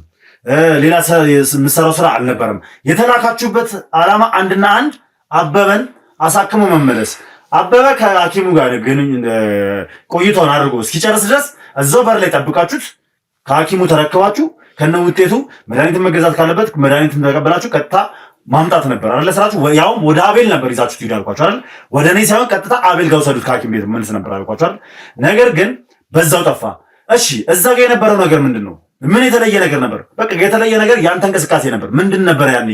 ሌላ የምትሰራው ስራ አልነበረም። የተላካችሁበት ዓላማ አንድና አንድ አበበን አሳክሞ መመለስ። አበበ ከሐኪሙ ጋር ቆይታውን አድርጎ እስኪጨርስ ድረስ እዛው በር ላይ ጠብቃችሁት ከሐኪሙ ተረከባችሁ ከነ ውጤቱ መድኃኒት መገዛት ካለበት መድኃኒት ተቀበላችሁ ቀጥታ ማምጣት ነበር አይደል? ስራችሁ ያውም ወደ አቤል ነበር ይዛችሁት ሄዱ አልኳችሁ አይደል? ወደ እኔ ሳይሆን ቀጥታ አቤል ጋር ወሰዱት ከሐኪም ቤት መልስ ነበር አልኳችሁ አይደል? ነገር ግን በዛው ጠፋ። እሺ እዛ ጋር የነበረው ነገር ምንድን ነው? ምን የተለየ ነገር ነበር? በቃ የተለየ ነገር ያንተ እንቅስቃሴ ነበር። ምንድን ነበር ያኔ?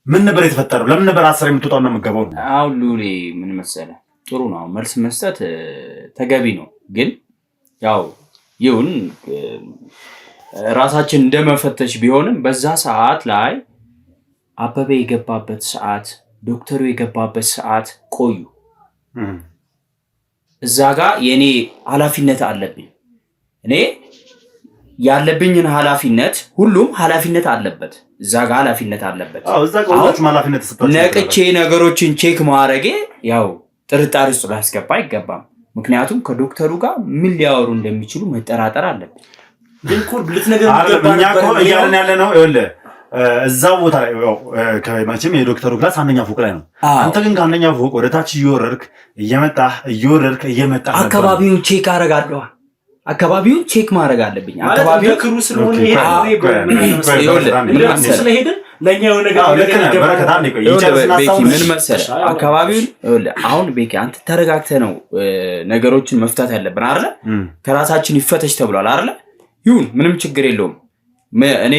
ምን ነበር የተፈጠረው? ለምን ነበር አስር የምትወጣው እና የምትገባው? አሁን ሉሌ ምን መሰለህ፣ ጥሩ ነው መልስ መስጠት ተገቢ ነው። ግን ያው ይሁን ራሳችን እንደመፈተሽ ቢሆንም በዛ ሰዓት ላይ አበበ የገባበት ሰዓት፣ ዶክተሩ የገባበት ሰዓት ቆዩ። እዛ ጋር የኔ ኃላፊነት አለብኝ። እኔ ያለብኝን ኃላፊነት ሁሉም ኃላፊነት አለበት። እዛ ጋር ኃላፊነት አለበት። እዛ ጋር ሁላችሁም ኃላፊነት ተሰጥቷችሁ ነቅቼ ነገሮችን ቼክ ማድረጌ ያው ጥርጣሬ ውስጥ ላስገባ አይገባም። ምክንያቱም ከዶክተሩ ጋር ምን ሊያወሩ እንደሚችሉ መጠራጠር አለብን። ግን ኮል ልትነገር እኛ እኮ እያልን ያለ ነው ይኸውልህ እዛው ቦታ ላይ ከመቼም የዶክተሩ ክላስ አንደኛ ፎቅ ላይ ነው። አንተ ግን ከአንደኛ ፎቅ ወደ ታች እየወረድክ እየመጣህ አካባቢውን ቼክ አደርጋለሁ። አካባቢውን ቼክ ማድረግ አለብኝ። አካባቢው ክሩ ስለሆነ ስለሄድን ለኛ የሆነ ነገር በረከት አንዴ ቆይ ምን መሰለህ አካባቢውን አሁን ቤኪ አንተ ተረጋግተህ ነው ነገሮችን መፍታት ያለብን አይደለ? ከራሳችን ይፈተሽ ተብሏል አይደለ? ይሁን ምንም ችግር የለውም። እኔ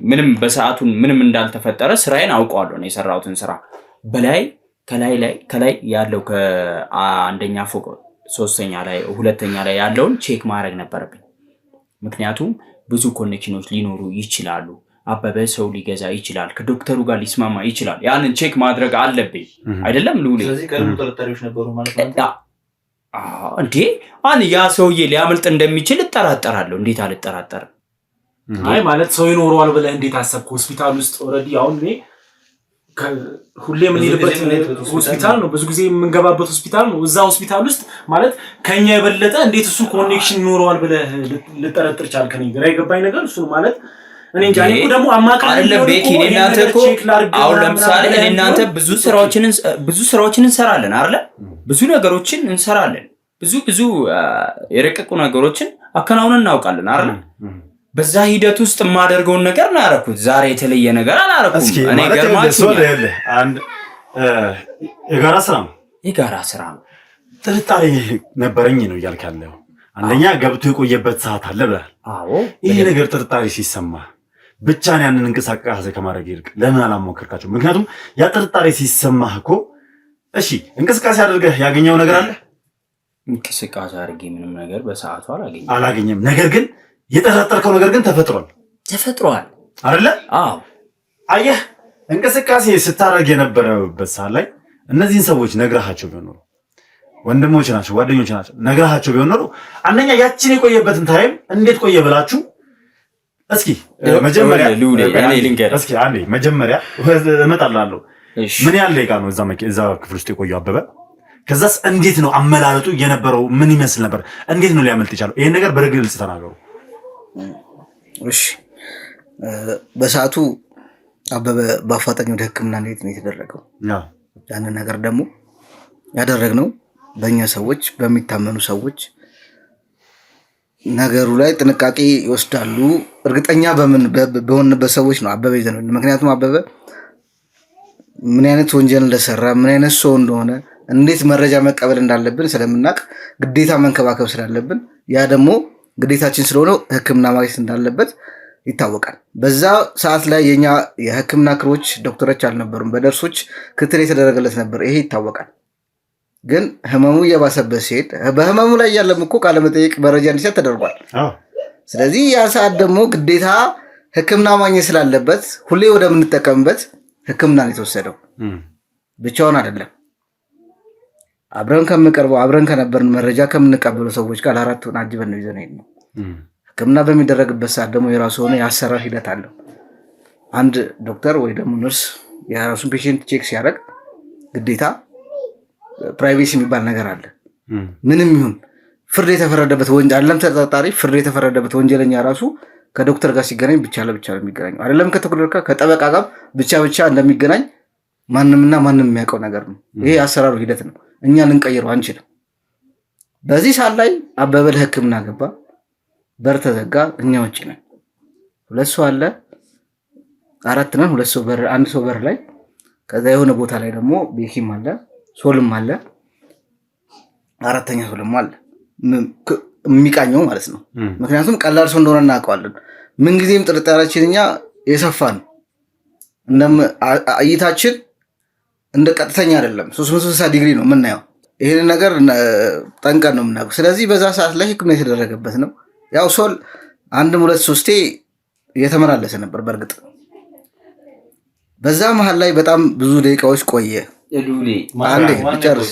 ምንም በሰዓቱን ምንም እንዳልተፈጠረ ስራዬን አውቀዋለሁ። ነው የሰራሁትን ስራ ከላይ ያለው ከአንደኛ ፎቅ ሶስተኛ ላይ ሁለተኛ ላይ ያለውን ቼክ ማድረግ ነበረብኝ። ምክንያቱም ብዙ ኮኔክሽኖች ሊኖሩ ይችላሉ። አበበ ሰው ሊገዛ ይችላል፣ ከዶክተሩ ጋር ሊስማማ ይችላል። ያንን ቼክ ማድረግ አለብኝ አይደለም ሉሌ? ስለዚህ ቀድሞ ተጠርጣሪዎች ነበሩ ማለት ነው። እንዴ ያ ሰውዬ ሊያመልጥ እንደሚችል እጠራጠራለሁ። እንዴት አልጠራጠርም? አይ ማለት ሰው ይኖረዋል ብለህ እንዴት አሰብክ? ሆስፒታል ውስጥ ኦልሬዲ አሁን እኔ ሁሌ የምንሄድበት ሆስፒታል ነው፣ ብዙ ጊዜ የምንገባበት ሆስፒታል ነው። እዛ ሆስፒታል ውስጥ ማለት ከኛ የበለጠ እንዴት እሱ ኮኔክሽን ይኖረዋል ብለህ ልጠረጥር ቻልክ? እኔ ግራ የገባኝ ነገር እሱ ነው። ማለት እኔ እንጃ እኮ ደግሞ አማካሪ አይደለም ቤኪ። እናንተ እኮ አሁን ለምሳሌ እናንተ ብዙ ስራዎችን እንሰራለን አይደለ? ብዙ ነገሮችን እንሰራለን። ብዙ የረቀቁ ነገሮችን አከናውነን እናውቃለን አይደለ? በዛ ሂደት ውስጥ የማደርገውን ነገር ነው ያደረኩት። ዛሬ የተለየ ነገር አላደረኩም። እኔ ገርማችሁ አንድ የጋራ ስራ ነው። ጥርጣሬ ነበረኝ ነው እያልክ ያለው። አንደኛ ገብቶ የቆየበት ሰዓት አለ ብለሃል። አዎ ይሄ ነገር ጥርጣሬ ሲሰማ ብቻን ያንን እንቅስቃሴ ከማድረግ ይልቅ ለምን አላሞከርካቸው? ምክንያቱም ያ ጥርጣሬ ሲሰማህ እኮ እሺ እንቅስቃሴ አድርገህ ያገኘው ነገር አለ እንቅስቃሴ አድርጌ ምንም ነገር በሰዓቱ አላገኘም። ነገር ግን የጠረጠርከው ነገር ግን ተፈጥሯል አይደለ? አዎ። አየህ እንቅስቃሴ ስታደርግ የነበረበት ሰዓት ላይ እነዚህን ሰዎች ነግረሃቸው ቢሆን ኖሮ ወንድሞች ናቸው ጓደኞች ናቸው ነግረሃቸው ቢሆን ኖሮ አንደኛ ያችን የቆየበትን ታይም እንዴት ቆየ ብላችሁ እስኪ መጀመሪያ እመጣላለሁ። ምን ያህል ደቂቃ ነው እዛ ክፍል ውስጥ የቆየው አበበ? ከዛስ እንዴት ነው አመላለጡ የነበረው? ምን ይመስል ነበር? እንዴት ነው ሊያመልጥ የቻለው? ይሄን ነገር በግልጽ ተናገሩ። እሺ፣ በሰዓቱ አበበ በአፋጣኝ ወደ ሕክምና እንዴት ነው የተደረገው? ያንን ነገር ደግሞ ያደረግነው በእኛ ሰዎች፣ በሚታመኑ ሰዎች ነገሩ ላይ ጥንቃቄ ይወስዳሉ እርግጠኛ በሆንበት ሰዎች ነው አበበ ይዘነው። ምክንያቱም አበበ ምን አይነት ወንጀል እንደሰራ ምን አይነት ሰው እንደሆነ እንዴት መረጃ መቀበል እንዳለብን ስለምናውቅ ግዴታ መንከባከብ ስላለብን ያ ደግሞ ግዴታችን ስለሆነ ሕክምና ማግኘት እንዳለበት ይታወቃል። በዛ ሰዓት ላይ የኛ የሕክምና ክሮች ዶክተሮች አልነበሩም። በነርሶች ክትትል የተደረገለት ነበር። ይሄ ይታወቃል። ግን ህመሙ እየባሰበት ሲሄድ በህመሙ ላይ ያለም እኮ ቃለ መጠይቅ መረጃ እንዲሰጥ ተደርጓል። ስለዚህ ያ ሰዓት ደግሞ ግዴታ ሕክምና ማግኘት ስላለበት ሁሌ ወደምንጠቀምበት ሕክምና ነው የተወሰደው። ብቻውን አይደለም። አብረን ከምንቀርበው አብረን ከነበርን መረጃ ከምንቀበሉ ሰዎች ጋር አራቱን አጅበን ነው ይዘን ነው። ሕክምና በሚደረግበት ሰዓት ደግሞ የራሱ ሆነ የአሰራር ሂደት አለው። አንድ ዶክተር ወይ ደግሞ ነርስ የራሱን ፔሽንት ቼክ ሲያደርግ ግዴታ ፕራይቬሲ የሚባል ነገር አለ። ምንም ይሁን ፍርድ የተፈረደበት ወንጀል አይደለም ተጠርጣሪ ፍርድ የተፈረደበት ወንጀለኛ ራሱ ከዶክተር ጋር ሲገናኝ ብቻ ለብቻ ነው የሚገናኘው። አይደለም ከጠበቃ ጋር ብቻ እንደሚገናኝ ማንምና ማንም የሚያውቀው ነገር ነው። ይሄ አሰራሩ ሂደት ነው። እኛ ልንቀይረው አንችልም። በዚህ ሰዓት ላይ አበበ ለሕክምና ገባ። በር ተዘጋ። እኛ ውጭ ነን። 2 ሰው አለ፣ 4 ነን። 2 ሰው በር፣ 1 ሰው በር ላይ። ከዛ የሆነ ቦታ ላይ ደግሞ ቤኪም አለ፣ ሶልም አለ፣ 4ኛ ሶልም አለ የሚቃኘው ማለት ነው። ምክንያቱም ቀላል ሰው እንደሆነ እናውቀዋለን። ምንጊዜም ጥርጣሬያችን እኛ የሰፋ ነው። እይታችን እንደ ቀጥተኛ አይደለም፣ 360 ዲግሪ ነው የምናየው። ይህን ነገር ጠንቀን ነው የምናውቀው። ስለዚህ በዛ ሰዓት ላይ ሕክምና የተደረገበት ነው። ያው ሶል 1 2 3 እየተመላለሰ ነበር። በእርግጥ በዛ መሀል ላይ በጣም ብዙ ደቂቃዎች ቆየ። አንዴ ጨርስ።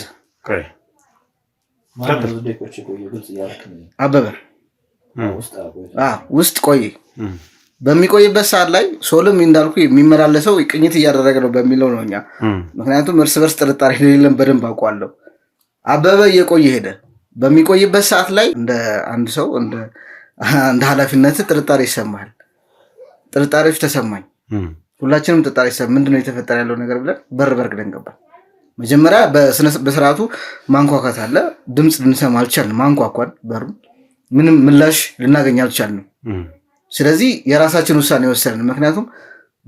አበበ ውስጥ ቆየ። በሚቆይበት ሰዓት ላይ ሶልም እንዳልኩ የሚመላለሰው ቅኝት እያደረገ ነው በሚለው ነው እኛ። ምክንያቱም እርስ በርስ ጥርጣሬ የሌለን በደንብ አውቀዋለሁ። አበበ እየቆየ ሄደ። በሚቆይበት ሰዓት ላይ እንደ አንድ ሰው እንደ ኃላፊነት ጥርጣሬ ይሰማል። ጥርጣሬዎች ተሰማኝ። ሁላችንም ጥርጣሬ ይሰማል። ምንድነው የተፈጠረ ያለው ነገር ብለን በር ብለን ገባን። መጀመሪያ በስርዓቱ ማንኳኳት አለ። ድምፅ ልንሰማ አልቻልንም። ማንኳኳን በሩ ምንም ምላሽ ልናገኝ አልቻልንም። ስለዚህ የራሳችን ውሳኔ ወሰንን። ምክንያቱም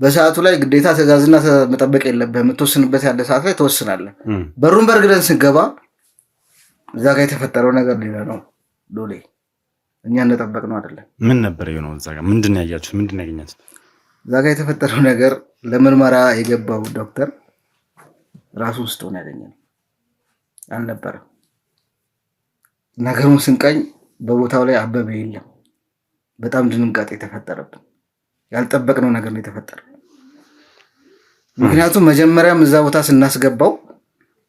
በሰዓቱ ላይ ግዴታ ትዕዛዝና መጠበቅ የለብህም። የምትወስንበት ያለ ሰዓት ላይ ትወስናለህ። በሩን በርግደን ስንገባ እዛ ጋር የተፈጠረው ነገር ሌላ ነው። ሎሌ እኛ እንደጠበቅነው አይደለም። ምን ነበር የሆነው? እዛ ጋር ምንድን ነው ያያችሁት? ምንድን ነው ያገኛችሁት? እዛ ጋር የተፈጠረው ነገር ለምርመራ የገባው ዶክተር ራሱን ስቶ ነው ያገኘነው። አልነበረም። ነገሩን ስንቃኝ በቦታው ላይ አበበ የለም። በጣም ድንጋጤ የተፈጠረብን ያልጠበቅነው ነገር ነው የተፈጠረው። ምክንያቱም መጀመሪያም እዛ ቦታ ስናስገባው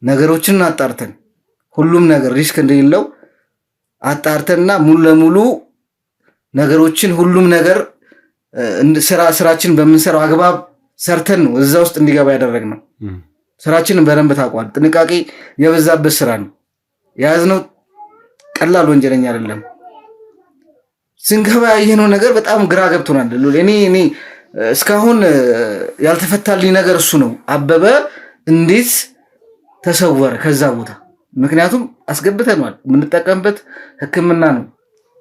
ነገሮችን አጣርተን ሁሉም ነገር ሪስክ እንደሌለው አጣርተንና ሙሉ ለሙሉ ነገሮችን ሁሉም ነገር ስራችን በምንሰራው አግባብ ሰርተን ነው እዛ ውስጥ እንዲገባ ያደረግነው። ስራችንን በደንብ ታውቋል። ጥንቃቄ የበዛበት ስራ ነው የያዝነው። ቀላል ወንጀለኛ አይደለም። ስንገባ ያየነው ነገር በጣም ግራ ገብቶናል። እኔ እስካሁን ያልተፈታልኝ ነገር እሱ ነው። አበበ እንዴት ተሰወረ ከዛ ቦታ? ምክንያቱም አስገብተናል። የምንጠቀምበት ሕክምና ነው።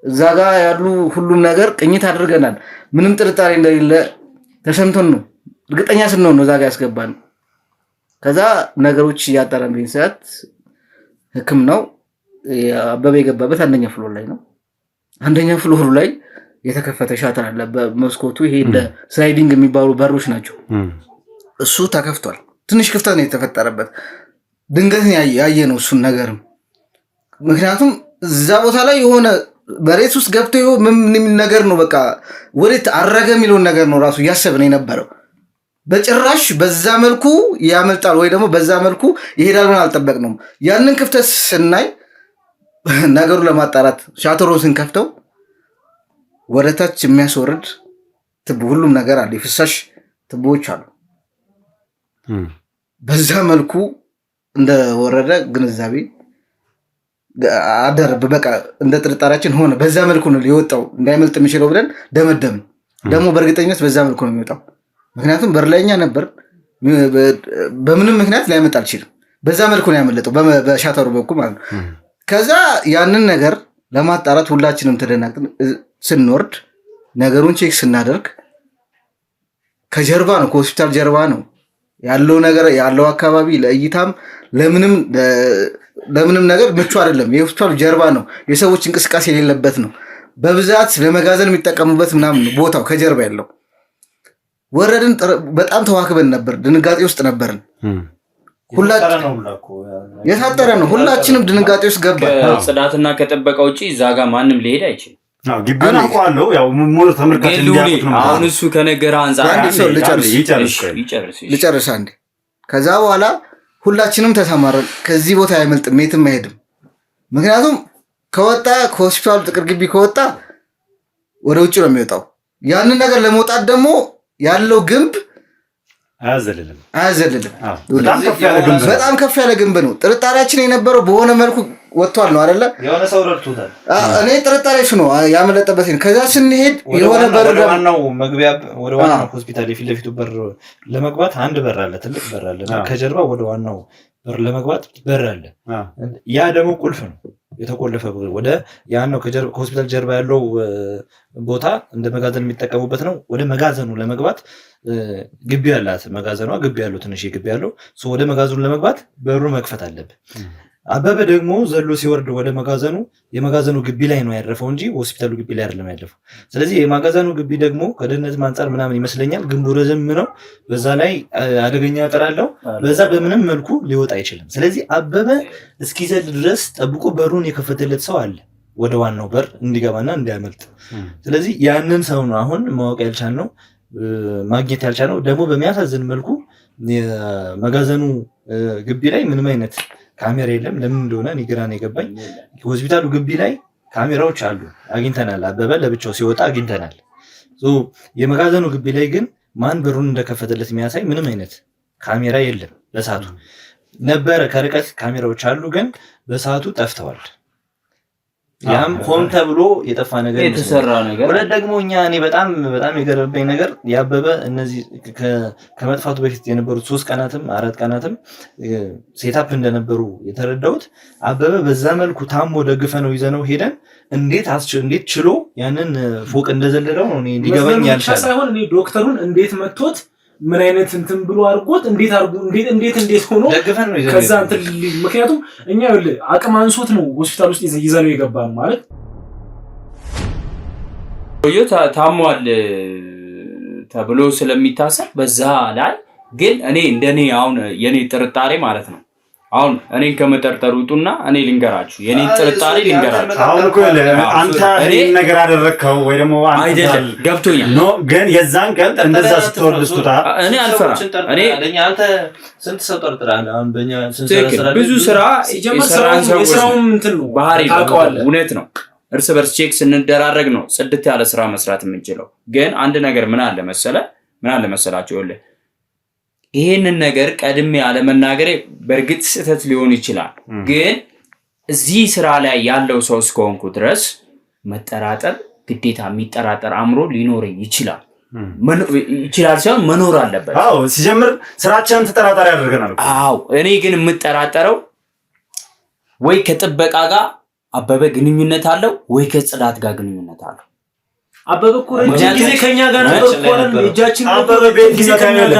እዛ ጋር ያሉ ሁሉም ነገር ቅኝት አድርገናል። ምንም ጥርጣሬ እንደሌለ ተሰምቶን ነው እርግጠኛ ስንሆን ነው እዛ ጋር ያስገባን። ከዛ ነገሮች እያጠራን ሰዓት ሕክምናው አበበ የገባበት 1ኛ ፍሎር ላይ ነው። 1ኛ ፍሎር ላይ የተከፈተ ሻተር አለ በመስኮቱ። ይሄ እንደ ስላይዲንግ የሚባሉ በሮች ናቸው። እሱ ተከፍቷል። ትንሽ ክፍተት ነው የተፈጠረበት። ድንገት ያየ ነው እሱን ነገርም። ምክንያቱም እዛ ቦታ ላይ የሆነ በሬት ውስጥ ገብቶ ምን ነገር ነው በቃ ወዴት አረገ የሚለውን ነገር ነው ራሱ እያሰብን የነበረው። በጭራሽ በዛ መልኩ ያመልጣል ወይ ደግሞ በዛ መልኩ ይሄዳል ብለን አልጠበቅነውም። ያንን ክፍተት ስናይ ነገሩ ለማጣራት ሻተሮን ስንከፍተው ወደታች የሚያስወርድ ትቦ ሁሉም ነገር አለ፣ የፍሳሽ ትቦዎች አሉ። በዛ መልኩ እንደወረደ ግንዛቤ አደረብ በቃ እንደ ጥርጣሬያችን ሆነ። በዛ መልኩ ነው ሊወጣው እንዳይመልጥ የሚችለው ብለን ደመደምን። ደግሞ በእርግጠኝነት በዛ መልኩ ነው የሚወጣው። ምክንያቱም በር ላይኛ ነበር፣ በምንም ምክንያት ሊያመጣ አልችልም። በዛ መልኩ ነው ያመለጠው በሻተሩ በኩል ማለት ነው። ከዛ ያንን ነገር ለማጣራት ሁላችንም ተደናግጠን ስንወርድ ነገሩን ቼክ ስናደርግ ከጀርባ ነው፣ ከሆስፒታል ጀርባ ነው ያለው ነገር ያለው አካባቢ ለእይታም ለምንም ነገር ምቹ አይደለም። የሆስፒታሉ ጀርባ ነው፣ የሰዎች እንቅስቃሴ የሌለበት ነው። በብዛት ለመጋዘን የሚጠቀሙበት ምናምን ቦታው ከጀርባ ያለው። ወረድን፣ በጣም ተዋክበን ነበር፣ ድንጋጤ ውስጥ ነበርን። የታጠረ ነው፣ ሁላችንም ድንጋጤ ውስጥ ገባ። ጽዳትና ከጥበቃ ውጪ እዛ ጋር ማንም ሊሄድ አይችልም። ግቢውን አውቀዋለሁ። ያው ሙሉ ተመልካች እንዲያውቁት ነው። አሁን እሱ ከነገረ አንፃር ልጨርስ አንዴ። ከዛ በኋላ ሁላችንም ተሰማረን። ከዚህ ቦታ አይመልጥም፣ የትም አይሄድም። ምክንያቱም ከወጣ ከሆስፒታሉ ጥቅር ግቢ ከወጣ ወደ ውጭ ነው የሚወጣው። ያንን ነገር ለመውጣት ደግሞ ያለው ግንብ አያዘልልም። በጣም ከፍ ያለ ግንብ ነው። ጥርጣሬያችን የነበረው በሆነ መልኩ ወጥቷል ነው አይደለ? የሆነ ሰው ረድቶታል። እኔ ጥርጣሬ እሱ ነው ያመለጠበት። ከዛ ስንሄድ የሆነ በር ዋናው መግቢያ ወደ ዋናው ሆስፒታል የፊት ለፊቱ በር ለመግባት አንድ በር አለ፣ ትልቅ በር አለ። ከጀርባ ወደ ዋናው በር ለመግባት በር አለ። ያ ደግሞ ቁልፍ ነው የተቆለፈ። ወደ ያን ነው ከሆስፒታል ጀርባ ያለው ቦታ እንደ መጋዘን የሚጠቀሙበት ነው። ወደ መጋዘኑ ለመግባት ግቢ ያላት መጋዘኗ ግቢ ያለው ትንሽ ግቢ ያለው ወደ መጋዘኑ ለመግባት በሩ መክፈት አለብን። አበበ ደግሞ ዘሎ ሲወርድ ወደ የመጋዘኑ ግቢ ላይ ነው ያረፈው እንጂ ሆስፒታሉ ግቢ ላይ አይደለም ያለፈው። ስለዚህ የመጋዘኑ ግቢ ደግሞ ከደህንነት አንፃር ምናምን ይመስለኛል ግንቡ ረዘም ነው፣ በዛ ላይ አደገኛ አጥር አለው። በዛ በምንም መልኩ ሊወጣ አይችልም። ስለዚህ አበበ እስኪዘል ድረስ ጠብቆ በሩን የከፈተለት ሰው አለ ወደ ዋናው በር እንዲገባና እንዲያመልጥ። ስለዚህ ያንን ሰው ነው አሁን ማወቅ ያልቻልነው ማግኘት ያልቻልነው። ደግሞ በሚያሳዝን መልኩ የመጋዘኑ ግቢ ላይ ምንም አይነት ካሜራ የለም። ለምን እንደሆነ እኔ ግራ ነው የገባኝ። ሆስፒታሉ ግቢ ላይ ካሜራዎች አሉ፣ አግኝተናል። አበበ ለብቻው ሲወጣ አግኝተናል። የመጋዘኑ ግቢ ላይ ግን ማን በሩን እንደከፈተለት የሚያሳይ ምንም አይነት ካሜራ የለም። በሰዓቱ ነበረ ከርቀት ካሜራዎች አሉ፣ ግን በሰዓቱ ጠፍተዋል። ያም ሆን ተብሎ የጠፋ ነገር የተሰራ ነገር። ሁለት ደግሞ እኔ በጣም የገረመኝ ነገር ያበበ እነዚህ ከመጥፋቱ በፊት የነበሩት 3 ቀናትም 4 ቀናትም ሴታፕ እንደነበሩ የተረዳሁት አበበ በዛ መልኩ ታሞ ደግፈ ነው ይዘነው ሄደን እንዴት ችሎ ያንን ፎቅ እንደዘለለው ነው እንዲገባኝ ያልቻለ ሳይሆን እኔ ዶክተሩን እንዴት መጥቶት ምን አይነት እንትን ብሎ አድርጎት እንዴት ሆኖ ደግፈን ነው ከዛ እንትን ምክንያቱም እኛ አቅም አንሶት ነው ሆስፒታል ውስጥ ይዘነው የገባን ማለት ታሟል ተብሎ ስለሚታሰብ በዛ ላይ ግን እኔ እንደኔ አሁን የኔ ጥርጣሬ ማለት ነው። አሁን እኔን ከመጠርጠር ውጡና እኔ ልንገራችሁ የኔን ጥርጣሬ ልንገራችሁ። አሁን እኮ አንተ ይሄን ነገር አደረከው ወይ ደግሞ አይደለም ገብቶኛል። ኖ ግን የዛን ቀን እንደዛ ስትወርድስቱታ እኔ አልፈራም። እኔ አንተ ስንት ሰው ጠርጥራለህ? አሁን በእኛ ስንሰራ ብዙ ስራ የስራውም እንትን ነው ባህሪ ታውቀዋለህ። እውነት ነው። እርስ በርስ ቼክ ስንደራረግ ነው ጽድት ያለ ስራ መስራት የምንችለው። ግን አንድ ነገር ምን አለ መሰላችሁ ይኸውልህ ይሄንን ነገር ቀድሜ አለመናገሬ በእርግጥ ስህተት ሊሆን ይችላል። ግን እዚህ ስራ ላይ ያለው ሰው እስከሆንኩ ድረስ መጠራጠር ግዴታ የሚጠራጠር አእምሮ ሊኖረኝ ይችላል ሳይሆን መኖር አለበት። አዎ ሲጀምር ስራችንን ተጠራጣሪ ያደርገናል። አዎ እኔ ግን የምጠራጠረው ወይ ከጥበቃ ጋር አበበ ግንኙነት አለው ወይ ከጽዳት ጋር ግንኙነት አለው። አበበ እኮ ረጅም ጊዜ ከኛ ጋር ነበር እኮ አይደል? እጃችን አበበ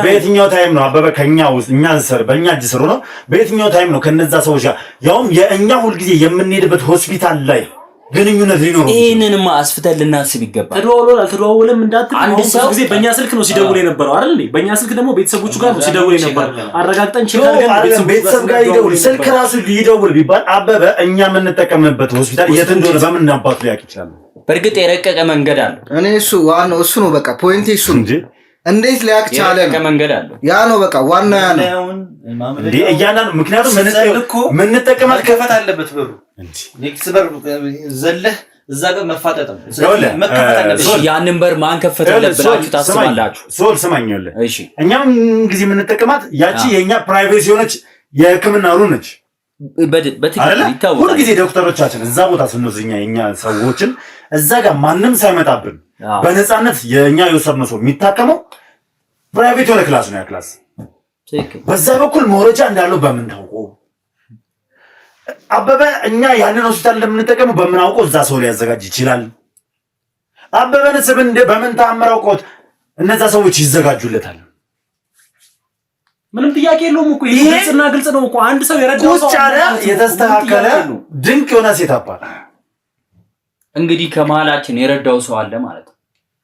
በየትኛው ታይም ነው አበበ ከኛ ውስጥ በእኛ እጅ ስሩ ነው። በየትኛው ታይም ነው ከነዛ ሰዎች ጋር ያውም የእኛ ሁልጊዜ የምንሄድበት ሆስፒታል ላይ ግንኙነት ሊኖር ይሄንንማ አስፍተን ልናስብ ይገባል። ተደዋውለም እንዳትል አንድ ሰው ጊዜ በእኛ ስልክ ነው ሲደውል የነበረው አይደል እንዴ? በእኛ ስልክ ደግሞ ቤተሰቦቹ ጋር ነው ሲደውል የነበረው። አረጋግጠን ቼክ አድርገን ቤተሰብ ጋር ይደውል ስልክ ራሱ ይደውል ቢባል አበበ እኛ የምንጠቀምበት ሆስፒታል የት እንደሆነ በምን አባቱ ሊያውቅ ይችላል? በእርግጥ የረቀቀ መንገድ አለ። እኔ እሱ ዋናው እሱ ነው። በቃ ፖይንት እሱ እንጂ እንዴት ሊያውቅ ቻለ? የረቀቀ መንገድ አለ። ያ ነው በቃ ዋናው ያ ነው እንዴ እያናን ምክንያቱም ምን ተጠቀማል ከፈት አለበት በሩ እንዴ ኔክስት በር ዘለህ እዛ ጋር መፋጠጥ ነው መከፈት አለበት። ያንን በር ማን ከፈተለት ብላችሁ ታስባላችሁ? ሶል ስማኝለ እሺ እኛም ጊዜ የምንጠቀማት ያቺ የኛ ፕራይቬሲ የሆነች የህክምና ሩም ነች። በትክክል ይታወቃል። ሁሉ ጊዜ ዶክተሮቻችን እዛ ቦታ ስንወስኛ የኛ ሰዎችን እዛ ጋር ማንም ሳይመጣብን በነፃነት የኛ የወሰድነው ሰው የሚታከመው ፕራይቬት የሆነ ክላስ ነው። ያ ክላስ በዛ በኩል መረጃ እንዳለው በምን ታውቀው? አበበ እኛ ያንን ሆስፒታል እንደምንጠቀመው በምን አውቀው እዛ ሰው ሊያዘጋጅ ይችላል? አበበን ስብ እንደ በምን ታምራው ቆት እነዛ ሰዎች ይዘጋጁለታል? ምንም ጥያቄ የለውም እኮ ይሄ ግልጽ ነው እኮ አንድ ሰው የረዳው ሰው ቁጫለ የተስተካከለ ድንቅ የሆነ ሴት አባል እንግዲህ ከመሀላችን የረዳው ሰው አለ ማለት ነው።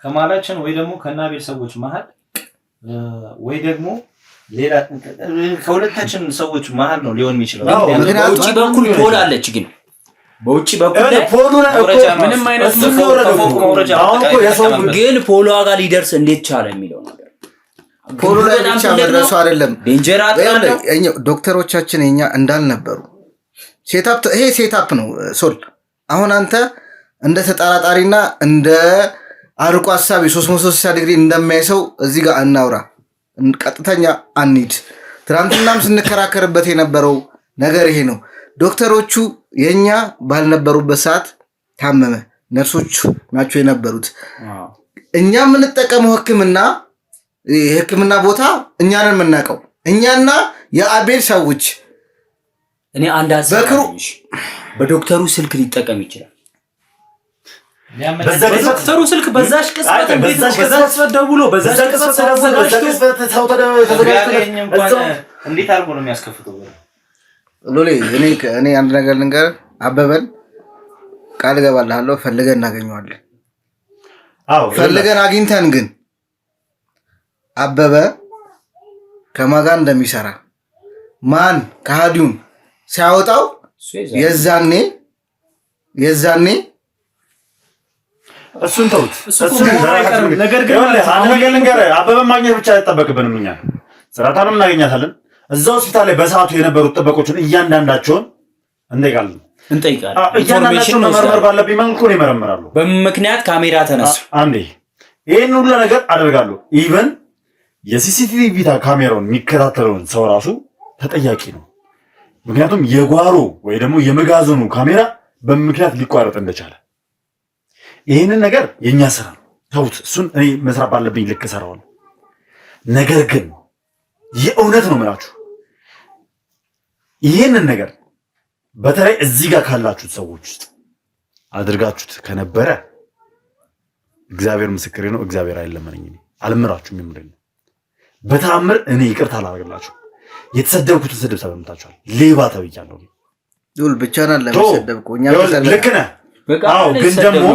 ከመሀላችን ወይ ደግሞ ከናቤል ሰዎች መሀል ወይ ደግሞ ሌላ ከሁለታችን ሰዎች መሀል ነው ሊሆን የሚችለው። በውጪ በኩል ፖል አለች፣ ግን በውጪ በኩል ምንም አይነት ግን ፖሏ ጋር ሊደርስ እንዴት ቻለ የሚለው ነገር ፖሎ ላይ ብቻ መድረሱ አይደለም። ዶክተሮቻችን የኛ እንዳልነበሩ ሴታፕ ይሄ ሴታፕ ነው ሶል። አሁን አንተ እንደ ተጣራጣሪና እንደ አርቆ ሐሳቢ 360 ዲግሪ እንደማይሰው እዚህ ጋር እናውራ። ቀጥተኛ አንሂድ። ትናንትናም ስንከራከርበት የነበረው ነገር ይሄ ነው። ዶክተሮቹ የኛ ባልነበሩበት ሰዓት ታመመ፣ ነርሶቹ ናቸው የነበሩት። እኛ የምንጠቀመው የህክምና ቦታ እኛን የምናውቀው እኛና የአቤል ሰዎች። እኔ አንድ አዘጋጅ በዶክተሩ ስልክ ሊጠቀም ይችላል። በዶክተሩ ስልክ በዛሽ ቅጽበት እንዴት ነው በዛሽ ደውሎ በዛሽ ቅጽበት እንዴት አድርጎ ነው የሚያስከፍተው? ሎሌ እኔ አንድ ነገር ልንገር፣ አበበን ቃል ገባልሃለሁ ፈልገን እናገኘዋለን። ፈልገን አግኝተን ግን አበበ ከማጋ እንደሚሰራ ማን ከሃዲውን ሲያወጣው የዛኔ እሱን ተውት። ነገር ግን አበበ ማግኘት ብቻ አይጠበቅብንም። እኛ ስራታንም እናገኛታለን። እዛ ሆስፒታል ላይ በሰዓቱ የነበሩት ጥበቆችን እያንዳንዳቸውን እንጠይቃለን። እያንዳንዳቸውን መመርመር ባለብኝ መልኩ ነው ይመረምራሉ። በምክንያት ካሜራ ተነሱ። አንዴ ይህን ሁሉ ነገር አደርጋለሁ። ኢቨን የሲሲቲቪ ካሜራውን የሚከታተለውን ሰው ራሱ ተጠያቂ ነው። ምክንያቱም የጓሮ ወይ ደግሞ የመጋዘኑ ካሜራ በምክንያት ሊቋረጥ እንደቻለ ይህንን ነገር የኛ ስራ ነው። ተውት፣ እሱን እኔ መስራት ባለብኝ ልክ ሰራው ነው። ነገር ግን የእውነት ነው የምላችሁ ይህንን ነገር በተለይ እዚህ ጋር ካላችሁት ሰዎች ውስጥ አድርጋችሁት ከነበረ እግዚአብሔር ምስክሬ ነው። እግዚአብሔር አይለመነኝም፣ አልምራችሁም። የምልኝ በተአምር እኔ ይቅርታ አላደርግላችሁ። የተሰደብኩትን ስድብ ሰምታችኋል። ሌባ ተብያለሁ። ዱል ብቻ ነው ለመሰደብኩ እኛ ልክ ነህ። አዎ፣ ግን ደግሞ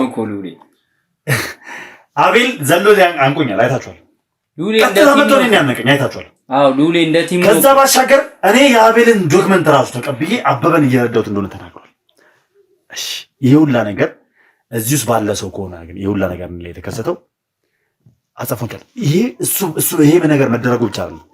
አቤል ዘሎ አንቆኛል። አይታችኋል። ሉሌ አይታችኋል። አዎ ሉሌ እንደ ቲም ከዛ ባሻገር እኔ የአቤልን ዶክመንት ራሱ ተቀብዬ አበበን እየረዳሁት እንደሆነ ተናግሯል። እሺ ይሄ ሁላ ነገር እዚህ ውስጥ ባለ ሰው ከሆነ ግን ይሄ ሁላ ነገር ላይ የተከሰተው አጸፎንቻል። ይሄ ነገር መደረጉ ብቻ አይደለም፣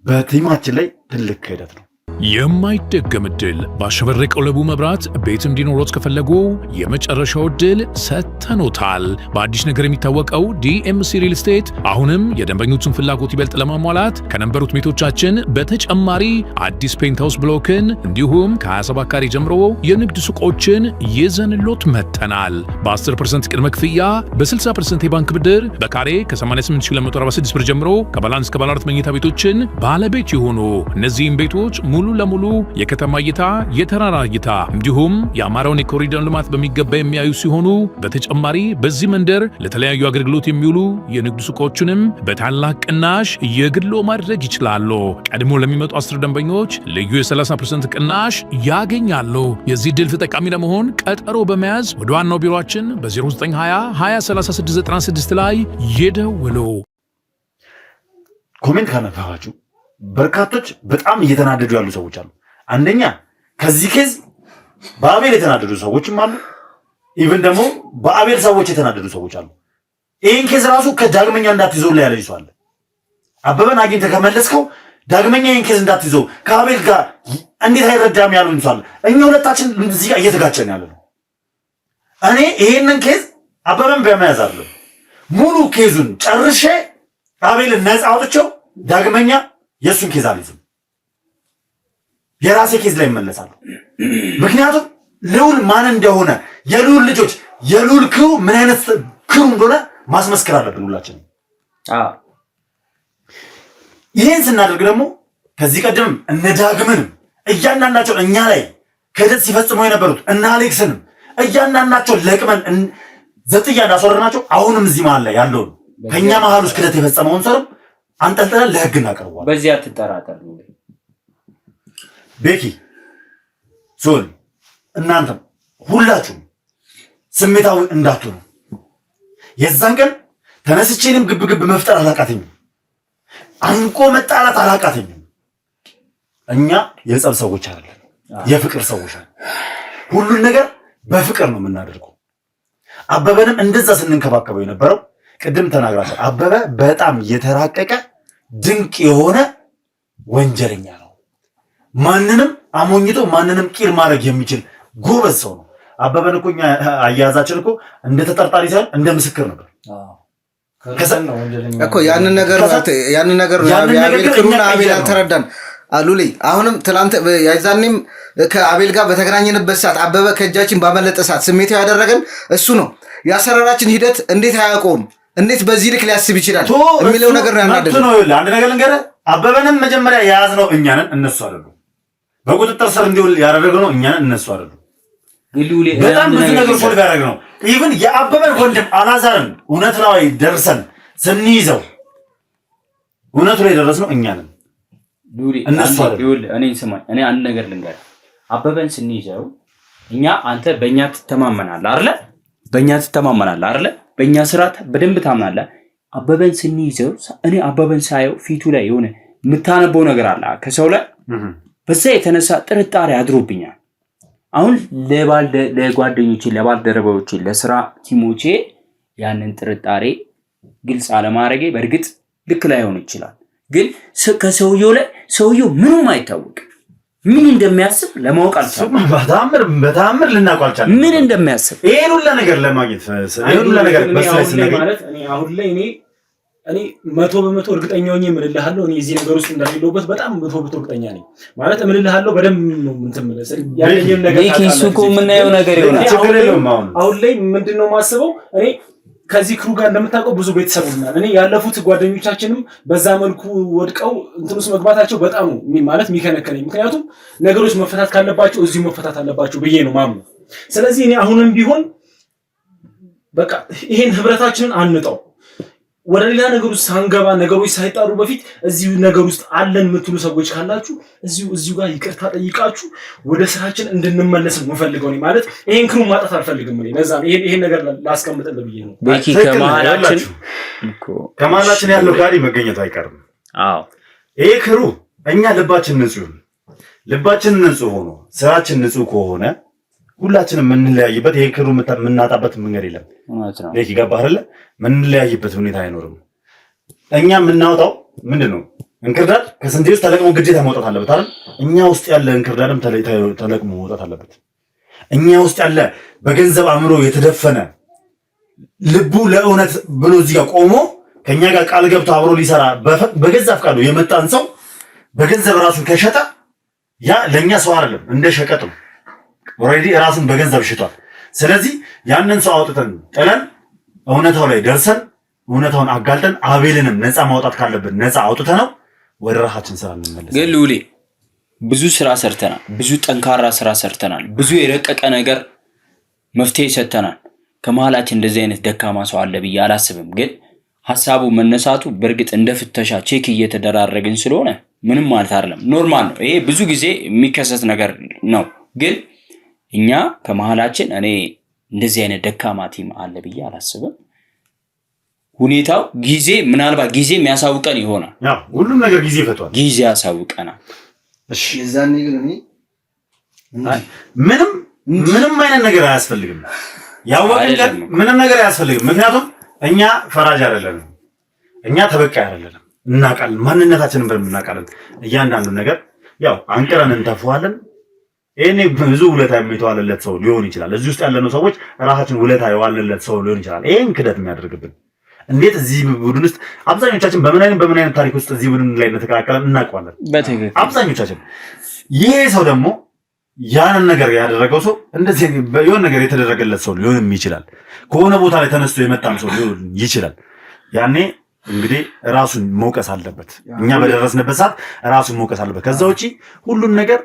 በቲማችን ላይ ትልቅ ክህደት ነው። የማይደገም ዕድል ባሸበረቀው ለቡ መብራት ቤት እንዲኖሮት ከፈለጉ የመጨረሻው ዕድል ሰጥተኖታል። በአዲስ ነገር የሚታወቀው ዲኤምሲ ሪል ስቴት አሁንም የደንበኞቹን ፍላጎት ይበልጥ ለማሟላት ከነበሩት ቤቶቻችን በተጨማሪ አዲስ ፔንትሃውስ ብሎክን እንዲሁም ከ27 ካሬ ጀምሮ የንግድ ሱቆችን ይዘንሎት መጥተናል። በ10% ቅድመ ክፍያ በ60% የባንክ ብድር በካሬ ከ88246 ብር ጀምሮ ከባለ 1 እስከ ባለ 4 መኝታ ቤቶችን ባለቤት ይሁኑ። እነዚህም ቤቶች ሙሉ ለሙሉ የከተማ እይታ፣ የተራራ እይታ እንዲሁም የአማራውን የኮሪደር ልማት በሚገባ የሚያዩ ሲሆኑ በተጨማሪ በዚህ መንደር ለተለያዩ አገልግሎት የሚውሉ የንግድ ሱቆችንም በታላቅ ቅናሽ የግሎ ማድረግ ይችላሉ። ቀድሞ ለሚመጡ 10 ደንበኞች ልዩ የ30% ቅናሽ ያገኛሉ። የዚህ ድል ተጠቃሚ ለመሆን ቀጠሮ በመያዝ ወደ ዋናው ቢሮአችን በ0920 203696 ላይ ይደውሉ። ኮሜንት ካነበባችሁ በርካቶች በጣም እየተናደዱ ያሉ ሰዎች አሉ። አንደኛ ከዚህ ኬዝ በአቤል የተናደዱ ሰዎችም አሉ። ኢቭን ደግሞ በአቤል ሰዎች የተናደዱ ሰዎች አሉ። ይህን ኬዝ ራሱ ከዳግመኛ እንዳትይዘው ላይ ያለ ይሷል። አበበን አግኝተህ ከመለስከው ዳግመኛ ይህን ኬዝ እንዳትይዘው ከአቤል ጋር እንዴት አይረዳም ያሉ ይሷል። እኛ ሁለታችን እዚህ ጋር እየተጋጨን ያለ ነው። እኔ ይሄንን ኬዝ አበበን በመያዝ አለ ሙሉ ኬዙን ጨርሼ አቤልን ነፃ አውጥቼው ዳግመኛ የሱን ኬዝ አልይዝም። የራሴ ኬዝ ላይ እመለሳለሁ። ምክንያቱም ልዑል ማን እንደሆነ የልዑል ልጆች የልዑል ክሩ ምን አይነት ክሩ እንደሆነ ማስመስከር አለብን ሁላችንም። ይህን ስናደርግ ደግሞ ከዚህ ቀደም እነ ዳግምንም እያንዳንዳቸው እኛ ላይ ክህደት ሲፈጽሙ የነበሩት እነ አሌክስንም እያንዳንዳቸው ለቅመን ዘጥያ እንዳስወረድናቸው አሁንም እዚህ መሀል ላይ ያለውን ከኛ መሀል ውስጥ ክህደት የፈጸመውን ሰው አንጠልጥለን ለህግ እናቀርበዋለን። በዚህ አትጠራጠር። ቤኪ ሶል እናንተም ሁላችሁም ስሜታዊ እንዳትሆኑ። የዛን ቀን ተነስቼንም ግብግብ መፍጠር አላቃተኝም፣ አንቆ መጣላት አላቃተኝም። እኛ የጸብ ሰዎች አይደለም፣ የፍቅር ሰዎች ነን። ሁሉን ነገር በፍቅር ነው የምናደርገው። አበበንም እንደዛ ስንንከባከበው የነበረው ቅድም ተናግራችሁ አበበ በጣም የተራቀቀ ድንቅ የሆነ ወንጀለኛ ነው። ማንንም አሞኝቶ ማንንም ቂል ማድረግ የሚችል ጎበዝ ሰው ነው። አበበን እኮ እኛ አያያዛችን እኮ እንደ ተጠርጣሪ ሳይሆን እንደ ምስክር ነበር እኮ። ያንን ነገር አቤል ክሩና አቤል አልተረዳን አሉሌ። አሁንም ትላንት ያዛኔም ከአቤል ጋር በተገናኘንበት ሰዓት አበበ ከእጃችን ባመለጠ ሰዓት ስሜታዊ ያደረገን እሱ ነው። የአሰራራችን ሂደት እንዴት አያውቀውም? እንዴት በዚህ ልክ ሊያስብ ይችላል የሚለው ነገር ነው ያናደደው። አንድ ነገር ልንገርህ፣ አበበንም መጀመሪያ የያዝነው እኛ ነን፣ እነሱ አይደሉም። በቁጥጥር ስር እንዲውል ያደረግነው እኛ ነን፣ እነሱ አይደሉም። በጣም ብዙ ነገር ሶልቭ ያደረግነው ኢቭን የአበበን ወንድም አላዛርን እውነት ላይ ደርሰን ስንይዘው እውነቱ ላይ ደረስነው እኛ ነን፣ እነሱ አይደሉም። እኔ ስማኝ፣ እኔ አንድ ነገር ልንገርህ። አበበን ስንይዘው እኛ አንተ በእኛ ትተማመናለህ አይደለ? በእኛ ትተማመናለህ አይደለ? በእኛ ስራት በደንብ ታምናለህ። አበበን ስንይዘው እኔ አበበን ሳየው ፊቱ ላይ የሆነ የምታነበው ነገር አለ ከሰው ላይ። በዛ የተነሳ ጥርጣሬ አድሮብኛል። አሁን ለጓደኞቼ፣ ለባልደረባዎቼ፣ ለስራ ቲሞቼ ያንን ጥርጣሬ ግልጽ አለማድረግ በእርግጥ ልክ ላይሆን ይችላል። ግን ከሰውየው ላይ ሰውየው ምንም አይታወቅ ምን እንደሚያስብ ለማወቅ አልቻለም። በታምር ልናውቅ አልቻለም ምን እንደሚያስብ። ይሄን ሁሉ ነገር ለማግኘት ይሄን ሁሉ ነገር በስለስ ማለት እኔ አሁን ላይ እኔ 100% እርግጠኛ ሆኜ እምልልሃለሁ። እኔ እዚህ ነገር ውስጥ እንዳለሁበት በጣም 100% እርግጠኛ ነኝ። ማለት እምልልሃለሁ በደንብ ነው እንትን ማለት ያለኝም ነገር ታውቃለህ። እኮ የምናየው ነገር ይሆናል። አሁን ላይ ምንድነው ማስበው እኔ ከዚህ ክሩ ጋር እንደምታውቀው ብዙ ቤተሰብ ነው። እኔ ያለፉት ጓደኞቻችንም በዛ መልኩ ወድቀው እንትን ውስጥ መግባታቸው በጣም ማለት የሚከነከነኝ፣ ምክንያቱም ነገሮች መፈታት ካለባቸው እዚሁ መፈታት አለባቸው ብዬ ነው ማምነው። ስለዚህ እኔ አሁንም ቢሆን በቃ ይሄን ህብረታችንን አንጠው ወደ ሌላ ነገር ውስጥ ሳንገባ ነገሮች ሳይጣሩ በፊት እዚሁ ነገር ውስጥ አለን የምትሉ ሰዎች ካላችሁ እዚሁ ጋር ይቅርታ ጠይቃችሁ ወደ ስራችን እንድንመለስ ነው የምፈልገው። እኔ ማለት ይሄን ክሩ ማጣት አልፈልግም። እኔ ለዛ ነው ይሄን ነገር ላስቀምጥልህ ብዬ ነው። ቤኪ ከመሀላችን ያለው ጋሪ መገኘቱ አይቀርም። አዎ ይሄ ክሩ እኛ ልባችን ንጹህ ሆኖ ስራችን ንጹህ ከሆነ ሁላችንም የምንለያይበት ይሄ ክሩ የምናጣበት መንገድ የለም። ቤኪ ገባህ አይደለ? የምንለያይበት ሁኔታ አይኖርም። እኛ የምናወጣው ምንድነው? እንክርዳድ ከስንዴ ውስጥ ተለቅሞ ግዴታ መውጣት አለበት አይደል? እኛ ውስጥ ያለ እንክርዳድም ተለቅሞ መውጣት አለበት። እኛ ውስጥ ያለ በገንዘብ አእምሮ የተደፈነ ልቡ ለእውነት ብሎ እዚህ ጋር ቆሞ ከኛ ጋር ቃል ገብቶ አብሮ ሊሰራ በገዛ ፈቃዱ የመጣን ሰው በገንዘብ ራሱን ከሸጠ ያ ለኛ ሰው አይደለም፣ እንደ ሸቀጥ ነው። ኦሬዲ ራሱን በገንዘብ ሽጧል። ስለዚህ ያንን ሰው አውጥተን ጥለን እውነታው ላይ ደርሰን እውነታውን አጋልጠን አቤልንም ነፃ ማውጣት ካለብን ነፃ አውጥተነው ወደ ራሳችን ስራ እንመለስ። ግን ሉሊ ብዙ ስራ ሰርተናል። ብዙ ጠንካራ ስራ ሰርተናል። ብዙ የረቀቀ ነገር መፍትሄ ሰጥተናል። ከመሃላችን እንደዚህ አይነት ደካማ ሰው አለ ብዬ አላስብም። ግን ሐሳቡ መነሳቱ በእርግጥ እንደ ፍተሻ ቼክ እየተደራረግን ስለሆነ ምንም ማለት አይደለም፣ ኖርማል ነው። ይሄ ብዙ ጊዜ የሚከሰት ነገር ነው። ግን እኛ ከመሃላችን እኔ እንደዚህ አይነት ደካማ ቲም አለ ብዬ አላስብም። ሁኔታው ጊዜ ምናልባት ጊዜ የሚያሳውቀን ይሆናል። ያው ሁሉም ነገር ጊዜ ይፈቷል። ጊዜ ያሳውቀናል። እሺ የዛኔ ግን እኔ ምንም አይነት ነገር አያስፈልግም። ያወቅን ቀን ምንም ነገር አያስፈልግም። ምክንያቱም እኛ ፈራጅ አይደለንም፣ እኛ ተበቃይ አይደለንም። እናውቃለን፣ ማንነታችንን በምናውቃለን። እያንዳንዱ ነገር ያው አንቅረን እንተፈዋለን። ይሄኔ ብዙ ውለታ የሚተዋለለት ሰው ሊሆን ይችላል። እዚህ ውስጥ ያለነው ሰዎች ራሳችን ውለታ የዋለለት ሰው ሊሆን ይችላል። ይሄን ክደት የሚያደርግብን እንዴት እዚህ ቡድን ውስጥ አብዛኞቻችን በምን አይነት ታሪክ ውስጥ እዚህ ቡድን ላይ እንደተቀላቀለን እናውቀዋለን አብዛኞቻችን። ይሄ ሰው ደግሞ ያንን ነገር ያደረገው ሰው እንደዚህ የሆነ ነገር የተደረገለት ሰው ሊሆንም ይችላል። ከሆነ ቦታ ላይ ተነስቶ የመጣም ሰው ሊሆን ይችላል። ያኔ እንግዲህ ራሱን መውቀስ አለበት። እኛ በደረስንበት ሰዓት ራሱን መውቀስ አለበት። ከዛ ውጪ ሁሉን ነገር